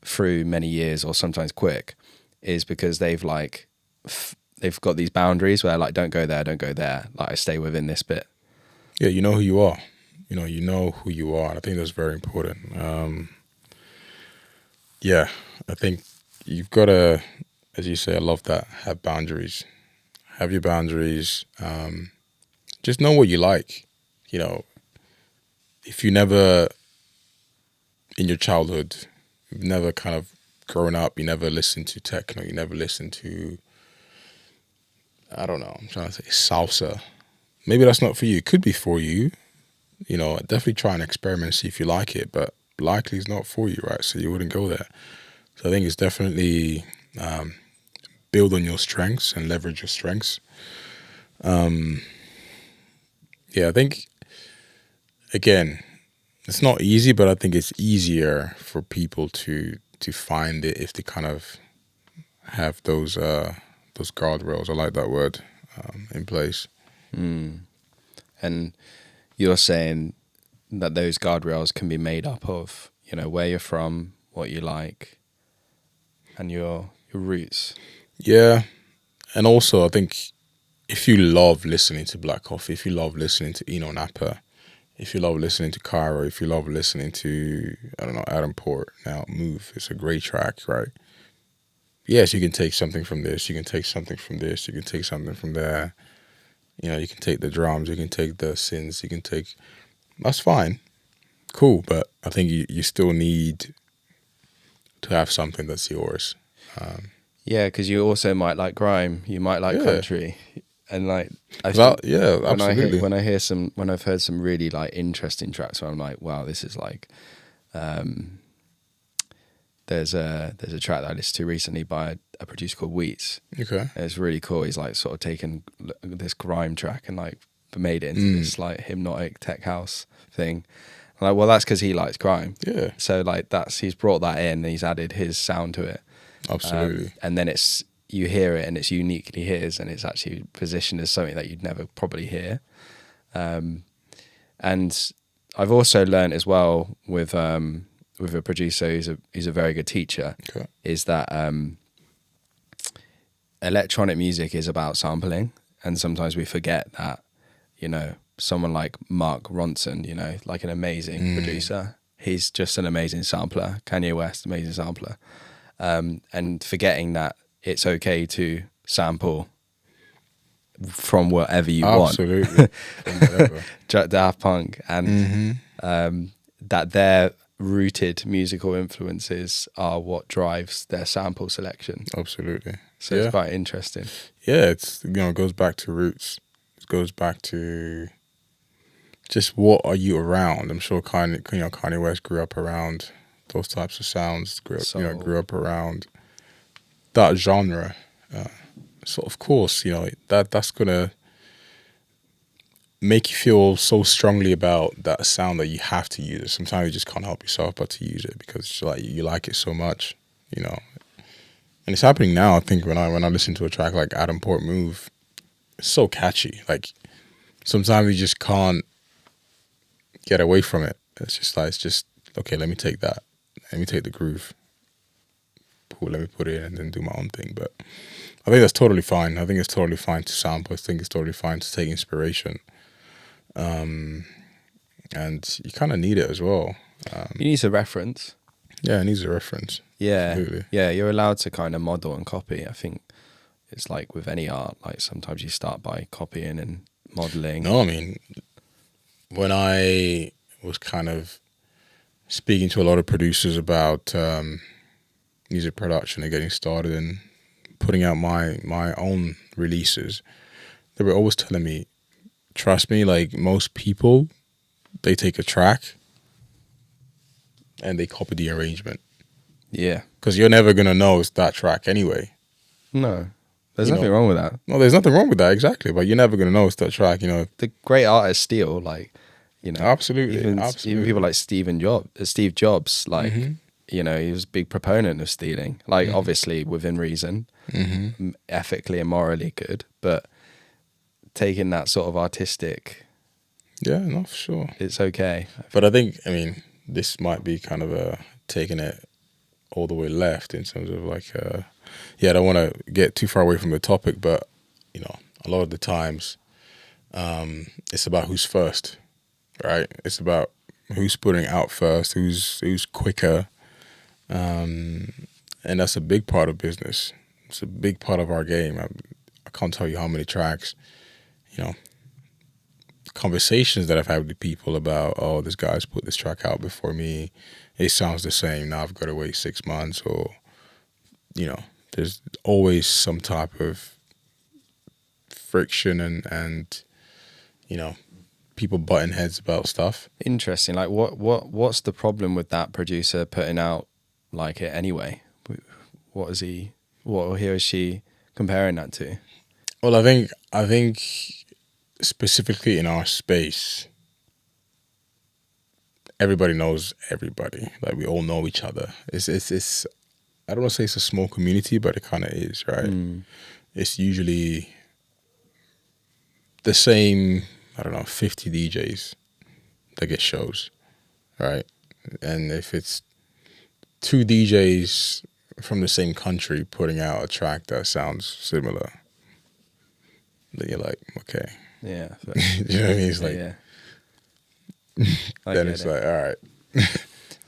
through many years or sometimes quick, is because they've got these boundaries where like, don't go there, like I stay within this bit. Yeah, you know who you are. You know who you are. And I think that's very important. Yeah, I think you've got to, as you say, I love that, have boundaries. Have your boundaries. Just know what you like. If you never, in your childhood, you've never kind of grown up, you never listened to techno, you never listened to, I don't know, I'm trying to say salsa. Maybe that's not for you. It could be for you. Definitely try and experiment, see if you like it, but likely it's not for you, right? So you wouldn't go there. So I think it's definitely build on your strengths and leverage your strengths. Yeah, I think, again, it's not easy, but I think it's easier for people to find it if they kind of have those guardrails, I like that word, in place. And you're saying that those guardrails can be made up of, where you're from, what you like, and your roots. Yeah, and also I think if you love listening to Black Coffee, if you love listening to Eno Napa, if you love listening to Cairo, if you love listening to, I don't know, Adam Port, now Move, it's a great track, right? Yes, you can take something from this, you can take something from this, you can take something from there. You can take the drums, you can take the synths, you can take, that's fine, cool, but I think you still need to have something that's yours. Yeah, because you also might like grime, you might like country, and like absolutely. When I've heard some really like interesting tracks where I'm like, wow, this is like, there's a track that I listened to recently by a producer called Wheats. Okay, and it's really cool. He's like sort of taken this grime track and like made it into this like hypnotic tech house thing. I'm like, well, that's because he likes grime. Yeah. So like he's brought that in and he's added his sound to it. Absolutely. And then you hear it and it's uniquely his, and it's actually positioned as something that you'd never probably hear. And I've also learned as well with a producer who's a very good teacher, is that electronic music is about sampling, and sometimes we forget that, someone like Mark Ronson, like an amazing producer, he's just an amazing sampler. Kanye West, amazing sampler. And forgetting that it's okay to sample from whatever you want. Absolutely. Daft Punk, and that their rooted musical influences are what drives their sample selection. Absolutely. So it's quite interesting. Yeah, it's it goes back to roots. It goes back to just what are you around. I'm sure Kanye West grew up around those types of sounds. Grew up around that genre. So of course, that's gonna make you feel so strongly about that sound that you have to use it. Sometimes you just can't help yourself but to use it because it's like you like it so much, And it's happening now. I think when I listen to a track like Adam Port Move, it's so catchy. Like sometimes you just can't get away from it. It's just okay. Let me take that. Let me take the groove. Cool. Let me put it in and then do my own thing. But I think that's totally fine. I think it's totally fine to sample. I think it's totally fine to take inspiration. And you kind of need it as well. You need a reference. Yeah, it needs a reference. Yeah, Absolutely. yeah. You're allowed to kind of model and copy. I think it's like with any art. Like sometimes you start by copying and modeling. No, I mean, when I was kind of speaking to a lot of producers about music production and getting started and putting out my own releases, they were always telling me, trust me, like most people, they take a track and they copy the arrangement. Yeah. Because you're never going to know it's that track anyway. No, there's nothing wrong with that. No, there's nothing wrong with that, exactly. But you're never going to know it's that track, The great artists steal, like, Absolutely. Even people like Steve Jobs, like, he was a big proponent of stealing. Like, obviously within reason, ethically and morally good, but taking that sort of artistic, yeah, no, for sure, it's okay. But I mean, this might be kind of taking it all the way left in terms of like, I don't want to get too far away from the topic, but a lot of the times, it's about who's first, right? It's about who's putting out first, who's quicker, and that's a big part of business. It's a big part of our game. I can't tell you how many tracks, conversations that I've had with people about, oh, this guy's put this track out before me. It sounds the same. Now I've got to wait 6 months, or, there's always some type of friction and people butting heads about stuff. Interesting. Like, what's the problem with that producer putting out like it anyway? What is he or she comparing that to? Well, I think specifically in our space, everybody knows everybody. Like, we all know each other. It's I don't want to say it's a small community, but it kind of is, right? It's usually the same, 50 DJs that get shows, right? And if it's 2 DJs from the same country putting out a track that sounds similar, then you're like, okay. Yeah. You know what I mean? It's like, yeah. then it's like, all right.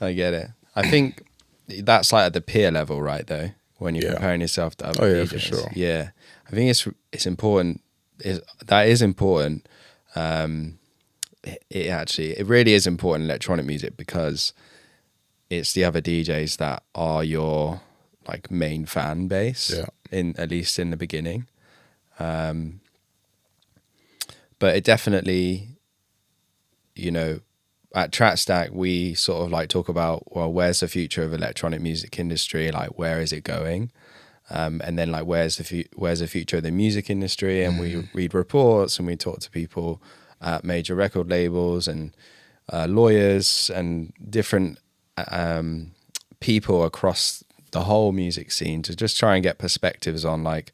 I get it. I think that's like at the peer level, right, though, when you're comparing yourself to other DJs. For sure. Yeah. I think it's important. That is important. It really is important in electronic music, because it's the other DJs that are your like main fan base, at least in the beginning. But it definitely, at Trackstack, we sort of like talk about, well, where's the future of electronic music industry? Like, where is it going? And then like, where's the future of the music industry? And we read reports and we talk to people at major record labels and lawyers and different people across the whole music scene to just try and get perspectives on like,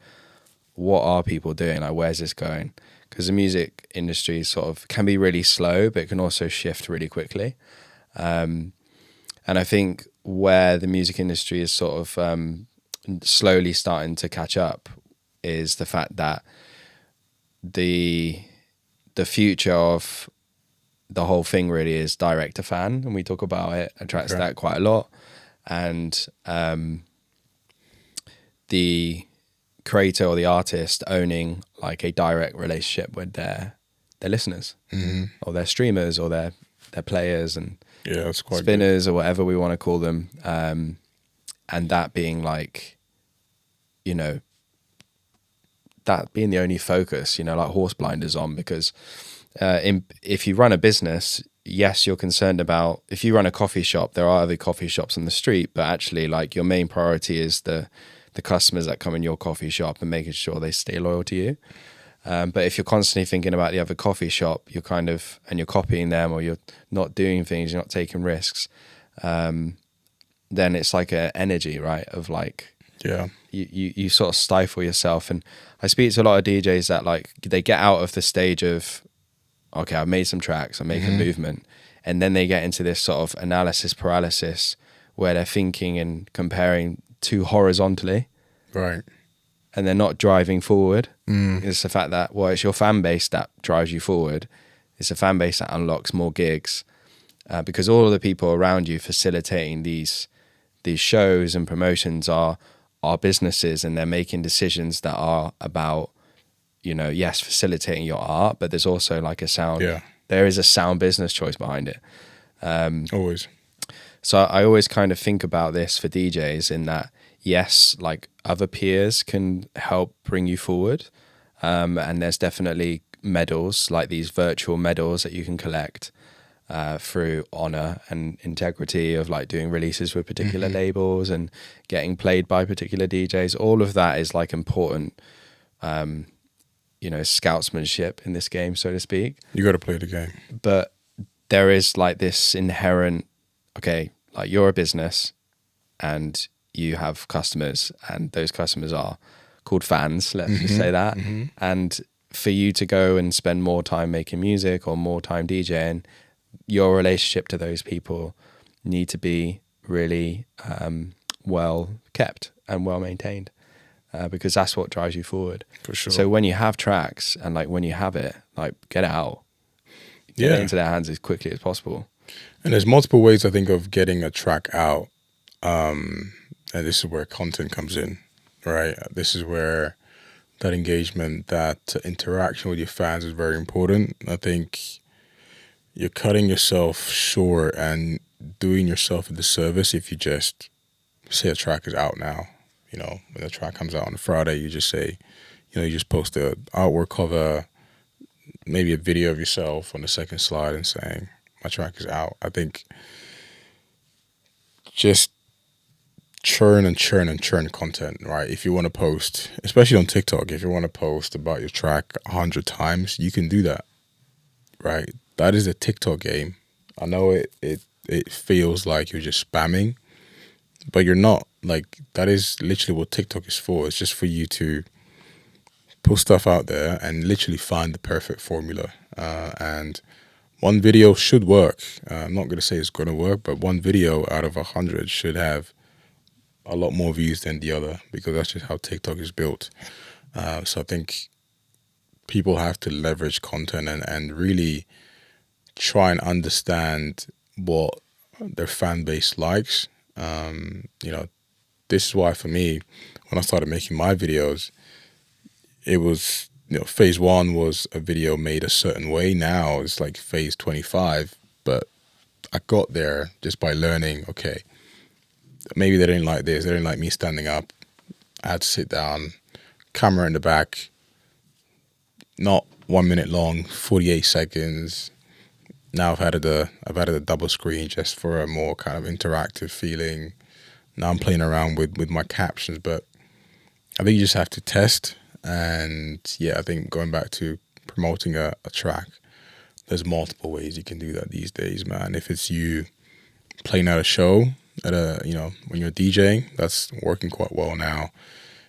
what are people doing? Like, where's this going? Because the music industry sort of can be really slow, but it can also shift really quickly. And I think where the music industry is sort of slowly starting to catch up is the fact that the future of the whole thing really is direct to fan, and we talk about it at Trackstack quite a lot. And the creator or the artist owning like a direct relationship with their listeners, or their streamers, or their players and that's quite spinners good. Or whatever we want to call them, and that being like, that being the only focus, like horse blinders on, because if you run a business, yes, you're concerned about, if you run a coffee shop, there are other coffee shops on the street, but actually like your main priority is the customers that come in your coffee shop and making sure they stay loyal to you. But if you're constantly thinking about the other coffee shop, you're and you're copying them, or you're not doing things, you're not taking risks, then it's like an energy, right? Of like, you sort of stifle yourself. And I speak to a lot of DJs that like, they get out of the stage of okay, I've made some tracks, I'm making movement. And then they get into this sort of analysis paralysis where they're thinking and comparing too horizontally. Right. And they're not driving forward. It's the fact that, well, it's your fan base that drives you forward. It's a fan base that unlocks more gigs, because all of the people around you facilitating these shows and promotions are businesses, and they're making decisions that are about, yes, facilitating your art, but there's also like a sound. Yeah. There is a sound business choice behind it. Always. So I always kind of think about this for DJs in that, yes, like other peers can help bring you forward. And there's definitely medals, like these virtual medals that you can collect through honor and integrity of like doing releases with particular labels and getting played by particular DJs. All of that is like important, scoutsmanship in this game, so to speak. You got to play the game. But there is like this inherent, okay, like you're a business and you have customers, and those customers are called fans, let's just say that. And for you to go and spend more time making music or more time DJing, your relationship to those people need to be really well kept and well maintained, because that's what drives you forward. For sure. So when you have tracks and like when you have it, like get it out, get it into their hands as quickly as possible. And there's multiple ways, I think, of getting a track out. And this is where content comes in, right? This is where that engagement, that interaction with your fans is very important. I think you're cutting yourself short and doing yourself a disservice if you just say a track is out now. When the track comes out on a Friday, you just say, you just post the artwork cover, maybe a video of yourself on the second slide and saying, my track is out. I think just churn content, right? If you want to post, especially on TikTok, if you want to post about your track 100 times, you can do that, right? That is a TikTok game. I know it feels like you're just spamming, but you're not. Like, that is literally what TikTok is for. It's just for you to put stuff out there and literally find the perfect formula. And one video should work. I'm not going to say it's going to work, but one video out of 100 should have a lot more views than the other, because that's just how TikTok is built. So I think people have to leverage content and really try and understand what their fan base likes. This is why for me, when I started making my videos, it was, phase 1 was a video made a certain way. Now it's like phase 25, but I got there just by learning, okay, maybe they didn't like this. They didn't like me standing up. I had to sit down, camera in the back, not 1 minute long, 48 seconds. Now I've added a double screen just for a more kind of interactive feeling. Now I'm playing around with my captions, but I think you just have to test. And I think going back to promoting a track, there's multiple ways you can do that these days, man. If it's you playing at a show, when you're DJing, that's working quite well now.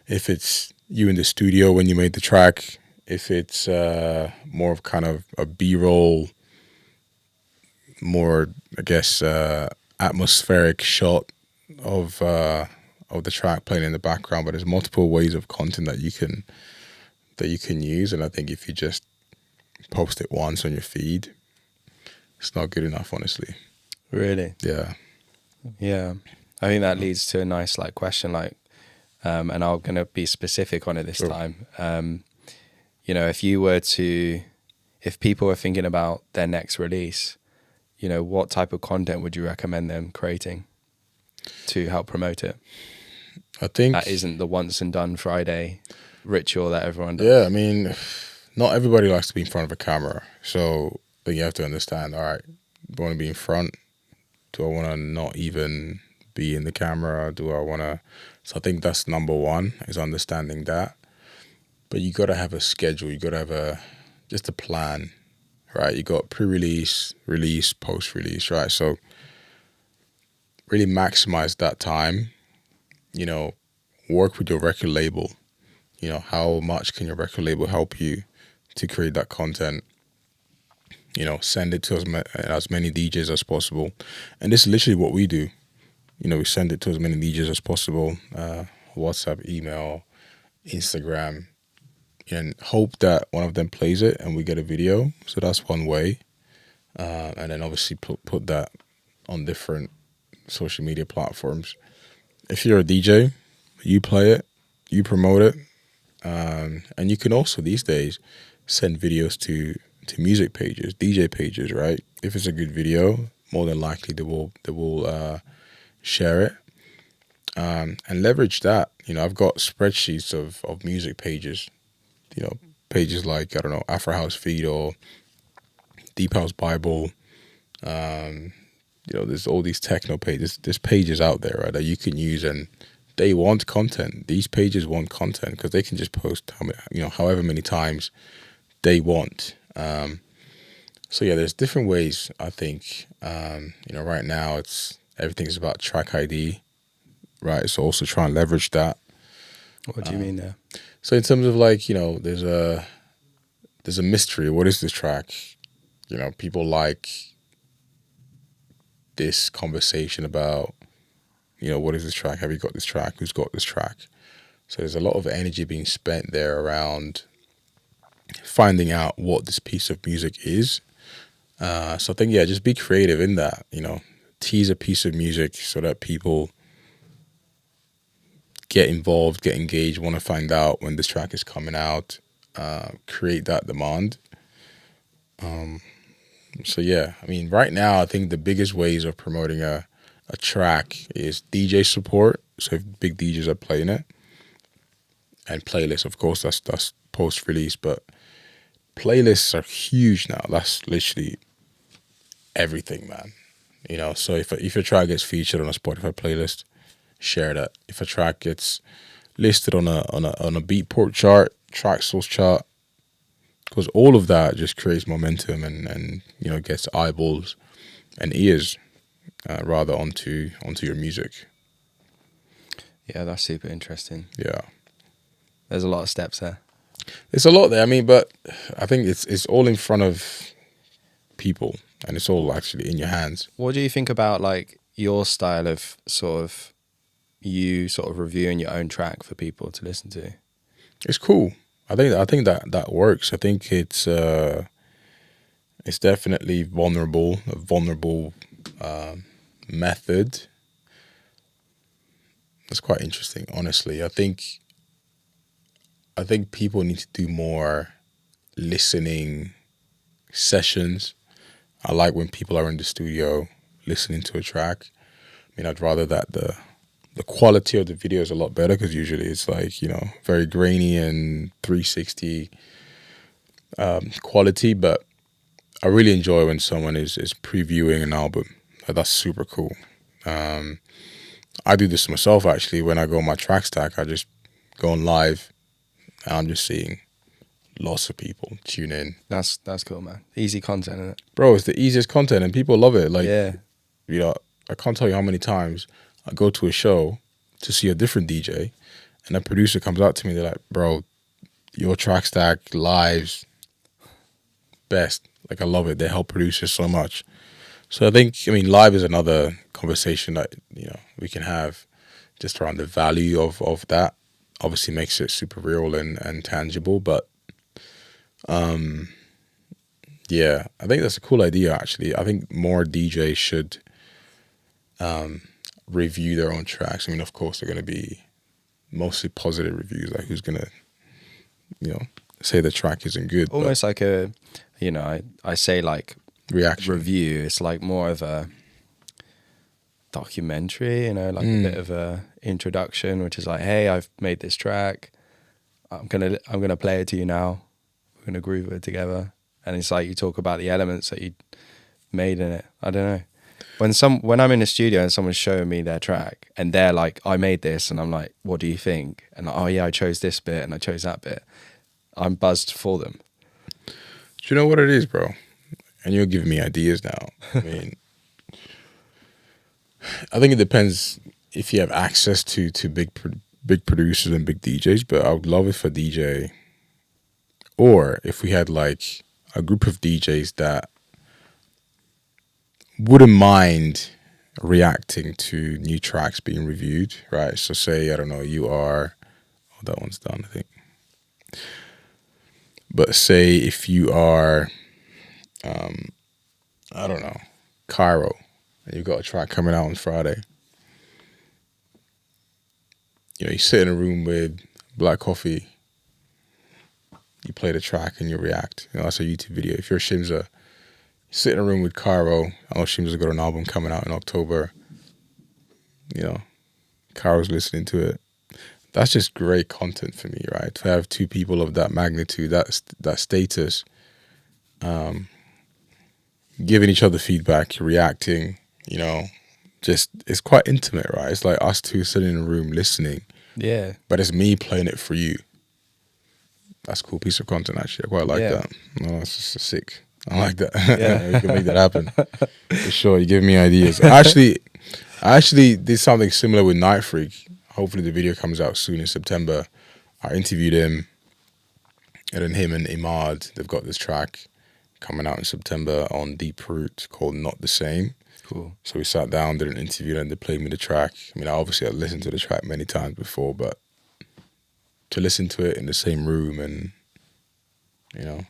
If it's you in the studio when you made the track, if it's more of kind of a B-roll, more, I guess, atmospheric shot of the track playing in the background, but there's multiple ways of content that you can use. And I think if you just post it once on your feed, it's not good enough, honestly. Really? Yeah. I think that leads to a nice question, and I'm going to be specific on it this time. If people were thinking about their next release, what type of content would you recommend them creating to help promote it? I think that isn't the once and done Friday ritual that everyone does. Yeah, I mean, not everybody likes to be in front of a camera. So I think you have to understand, all right, do I want to be in front? Do I want to not even be in the camera? Do I want to... So I think that's number one, is understanding that. But you got to have a schedule. You got to have just a plan, right? You got pre-release, release, post-release, right? So really maximize that time. Work with your record label. How much can your record label help you to create that content? send it to as many DJs as possible. And this is literally what we do. We send it to as many DJs as possible, WhatsApp, email, Instagram, and hope that one of them plays it and we get a video. So that's one way. And then obviously put that on different social media platforms. If you're a DJ, you play it, you promote it. And you can also these days send videos to music pages, DJ pages, right? If it's a good video, more than likely they will share it, and leverage that. I've got spreadsheets of music pages, pages like, I don't know, Afro House Feed or Deep House Bible. There's all these techno pages. There's pages out there, right, that you can use, and they want content. These pages want content because they can just post however many times they want. So yeah, there's different ways. I think right now everything's about track ID, right? So also try and leverage that. What do you mean there? So in terms of there's a mystery. What is this track? People like this conversation about what is this track? Have you got this track? Who's got this track? So there's a lot of energy being spent there around finding out what this piece of music is. So I think, just be creative in that, tease a piece of music so that people get involved, get engaged, want to find out when this track is coming out, create that demand. So yeah, right now I think the biggest ways of promoting a track is DJ support. So if big DJs are playing it, and playlists, of course, that's post-release, but playlists are huge now. That's literally everything, man. So if a track gets featured on a Spotify playlist, share that. If a track gets listed on a Beatport chart, Tracksource chart, because all of that just creates momentum and gets eyeballs and ears rather onto your music. Yeah, that's super interesting. Yeah, there's a lot of steps there. It's a lot there. But I think it's all in front of people, and it's all actually in your hands. What do you think about your style of you reviewing your own track for people to listen to? It's cool. I think that works. I think it's definitely a vulnerable method. That's quite interesting, honestly. I think people need to do more listening sessions. I like when people are in the studio listening to a track. I'd rather that the quality of the video is a lot better, because usually it's very grainy and 360 quality. But I really enjoy when someone is previewing an album. That's super cool. I do this myself, actually. When I go on my Trackstack, I just go on live, and I'm just seeing lots of people tune in. That's cool, man. Easy content, isn't it? Bro, it's the easiest content, and people love it. Yeah. I can't tell you how many times I go to a show to see a different DJ, and a producer comes out to me, they're like, bro, your Trackstack lives best. I love it. They help producers so much. So I think, live is another conversation that, we can have just around the value of that. Obviously makes it super real and tangible, but yeah, I think that's a cool idea, actually. I think more DJs should review their own tracks. Of course, they're going to be mostly positive reviews. Who's going to, say the track isn't good? Almost like a, I say reaction review. It's more of a documentary, a bit of a introduction, which is hey, I've made this track. I'm gonna play it to you now. We're gonna groove it together, and it's you talk about the elements that you made in it. I don't know. When I'm in the studio and someone's showing me their track and they're I made this, and I'm like, what do you think? And oh yeah, I chose this bit and I chose that bit. I'm buzzed for them. Do you know what it is, bro? And you're giving me ideas now. I think it depends if you have access to big producers and big DJs, but I would love if a DJ, or if we had a group of DJs that wouldn't mind reacting to new tracks being reviewed, right? So say, I don't know, you are, oh, that one's done, I think. But say if you are, I don't know, Cairo, and you've got a track coming out on Friday. You know, you sit in a room with black coffee, you play the track and you react. You know, that's a YouTube video. If you're Shimza, you sit in a room with Cairo. I know Shimza's got an album coming out in October. You know, Cairo's listening to it. That's just great content for me, right? To have two people of that magnitude, that status, giving each other feedback, reacting, you know, just, it's quite intimate, right? It's like us two sitting in a room listening. Yeah. But it's me playing it for you. That's a cool piece of content, actually. I quite like that. No, that's just sick. I like that. Yeah. We can make that happen. For sure. You give me ideas. I actually did something similar with Night Freak. Hopefully the video comes out soon in September. I interviewed him, and then him and Imad, they've got this track coming out in September on Deep Root called Not the Same. Cool. So we sat down, did an interview, and they played me the track. I mean, obviously I'd listened to the track many times before, but to listen to it in the same room and, you know.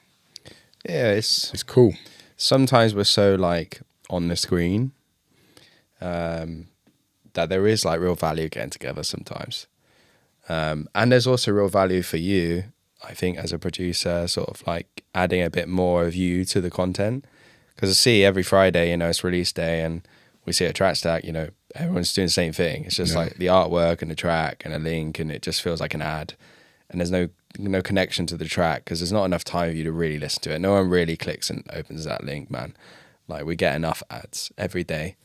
Yeah, it's cool. Sometimes we're so like on the screen that there is like real value getting together sometimes. And there's also real value for you, I think, as a producer, sort of like adding a bit more of you to the content. Because I see every Friday, you know, it's release day and we see at Trackstack, you know, everyone's doing the same thing. It's just like the artwork and the track and a link, and it just feels like an ad. And there's no connection to the track because there's not enough time for you to really listen to it. No one really clicks and opens that link, man. Like, we get enough ads every day.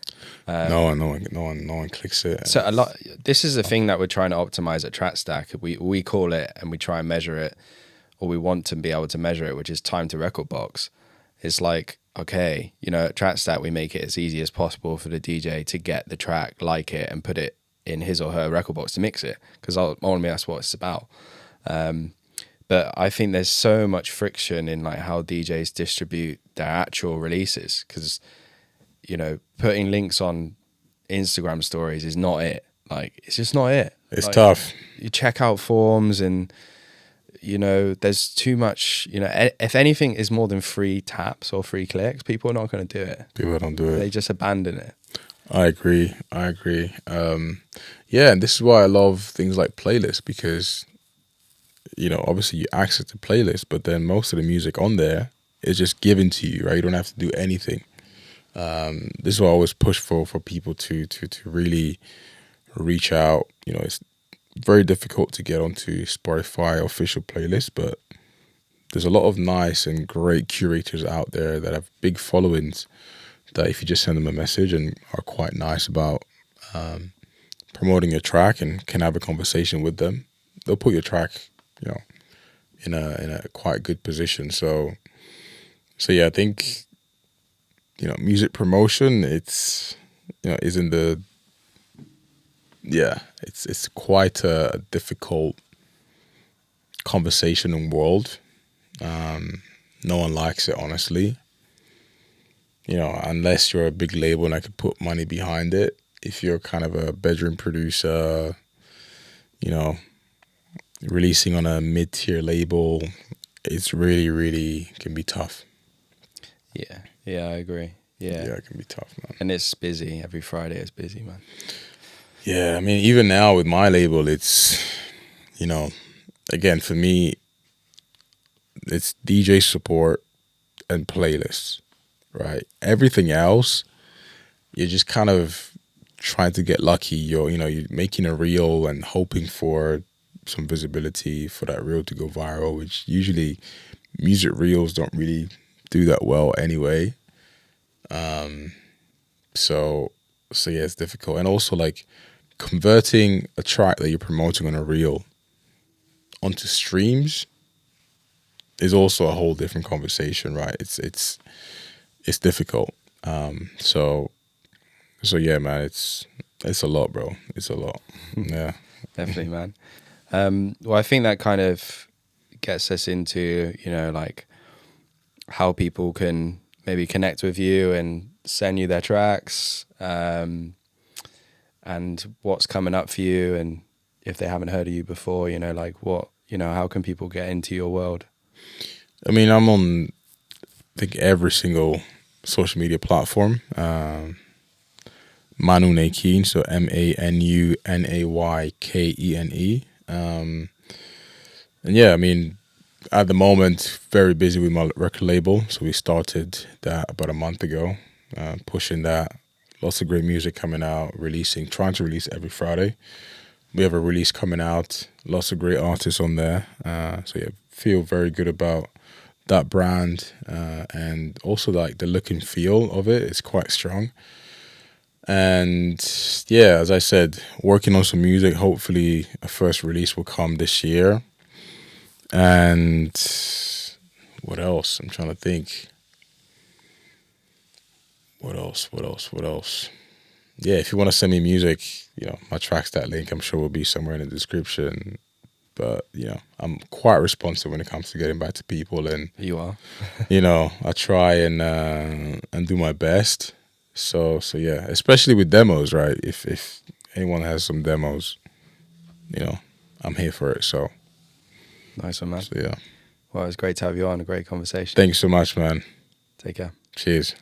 No one clicks it. So a lot. This is the thing that we're trying to optimize at Trackstack. We call it, and we try and measure it, or we want to be able to measure it, which is time to record box. It's like, okay, you know, at Trackstack we make it as easy as possible for the DJ to get the track, like it, and put it in his or her record box to mix it, because ultimately that's what it's about. But I think there's so much friction in like how DJs distribute their actual releases, because, you know, putting links on Instagram stories is not it. Like, it's just not it. It's like, tough. You check out forms and, you know, there's too much, you know, if anything is more than 3 taps or 3 clicks, people are not going to do it. People don't do it. They just abandon it. I agree. Yeah, and this is why I love things like playlists, because, you know, obviously you access the playlist, but then most of the music on there is just given to you, right? You don't have to do anything. This is what I always push for people to really reach out. You know, it's very difficult to get onto Spotify official playlists, but there's a lot of nice and great curators out there that have big followings that if you just send them a message and are quite nice about promoting your track and can have a conversation with them, they'll put your track, you know, in a quite good position. So yeah, I think, you know, music promotion, it's, you know, isn't the, yeah, it's quite a difficult conversation and world. No one likes it, honestly. You know, unless you're a big label and I could put money behind it. If you're kind of a bedroom producer, you know, releasing on a mid-tier label, it's really, really can be tough. Yeah, I agree. Yeah, it can be tough, man. And it's busy. Every Friday is busy, man. Yeah, I mean, even now with my label, it's, you know, again, for me, it's DJ support and playlists, right? Everything else, you're just kind of trying to get lucky. You're making a reel and hoping for some visibility for that reel to go viral, which usually music reels don't really do that well anyway. So yeah, it's difficult. And also, like, converting a track that you're promoting on a reel onto streams is also a whole different conversation, right? It's difficult. So yeah, man, it's a lot, bro. It's a lot. Yeah. Definitely, man. Well, I think that kind of gets us into, you know, like how people can maybe connect with you and send you their tracks, and what's coming up for you, and if they haven't heard of you before, you know, like what, you know, how can people get into your world? I mean, I'm on, I think, every single social media platform. Manu Nakeen, so ManuNaykene. And yeah, I mean, at the moment, very busy with my record label. So we started that about a month ago, pushing that. Lots of great music coming out, trying to release every Friday. We have a release coming out, lots of great artists on there. So yeah, feel very good about that brand, and also like the look and feel of it is quite strong. And yeah, as I said, working on some music. Hopefully a first release will come this year. And what else? I'm trying to think. What else? Yeah, if you want to send me music, you know, my Trackstack link, I'm sure will be somewhere in the description. But, you know, I'm quite responsive when it comes to getting back to people. And, You are. you know, I try and do my best. So yeah, especially with demos, right? If anyone has some demos, you know, I'm here for it. So Nice one, man. yeah. Well, it was great to have you on. A great conversation. Thank you so much, man. Take care. Cheers.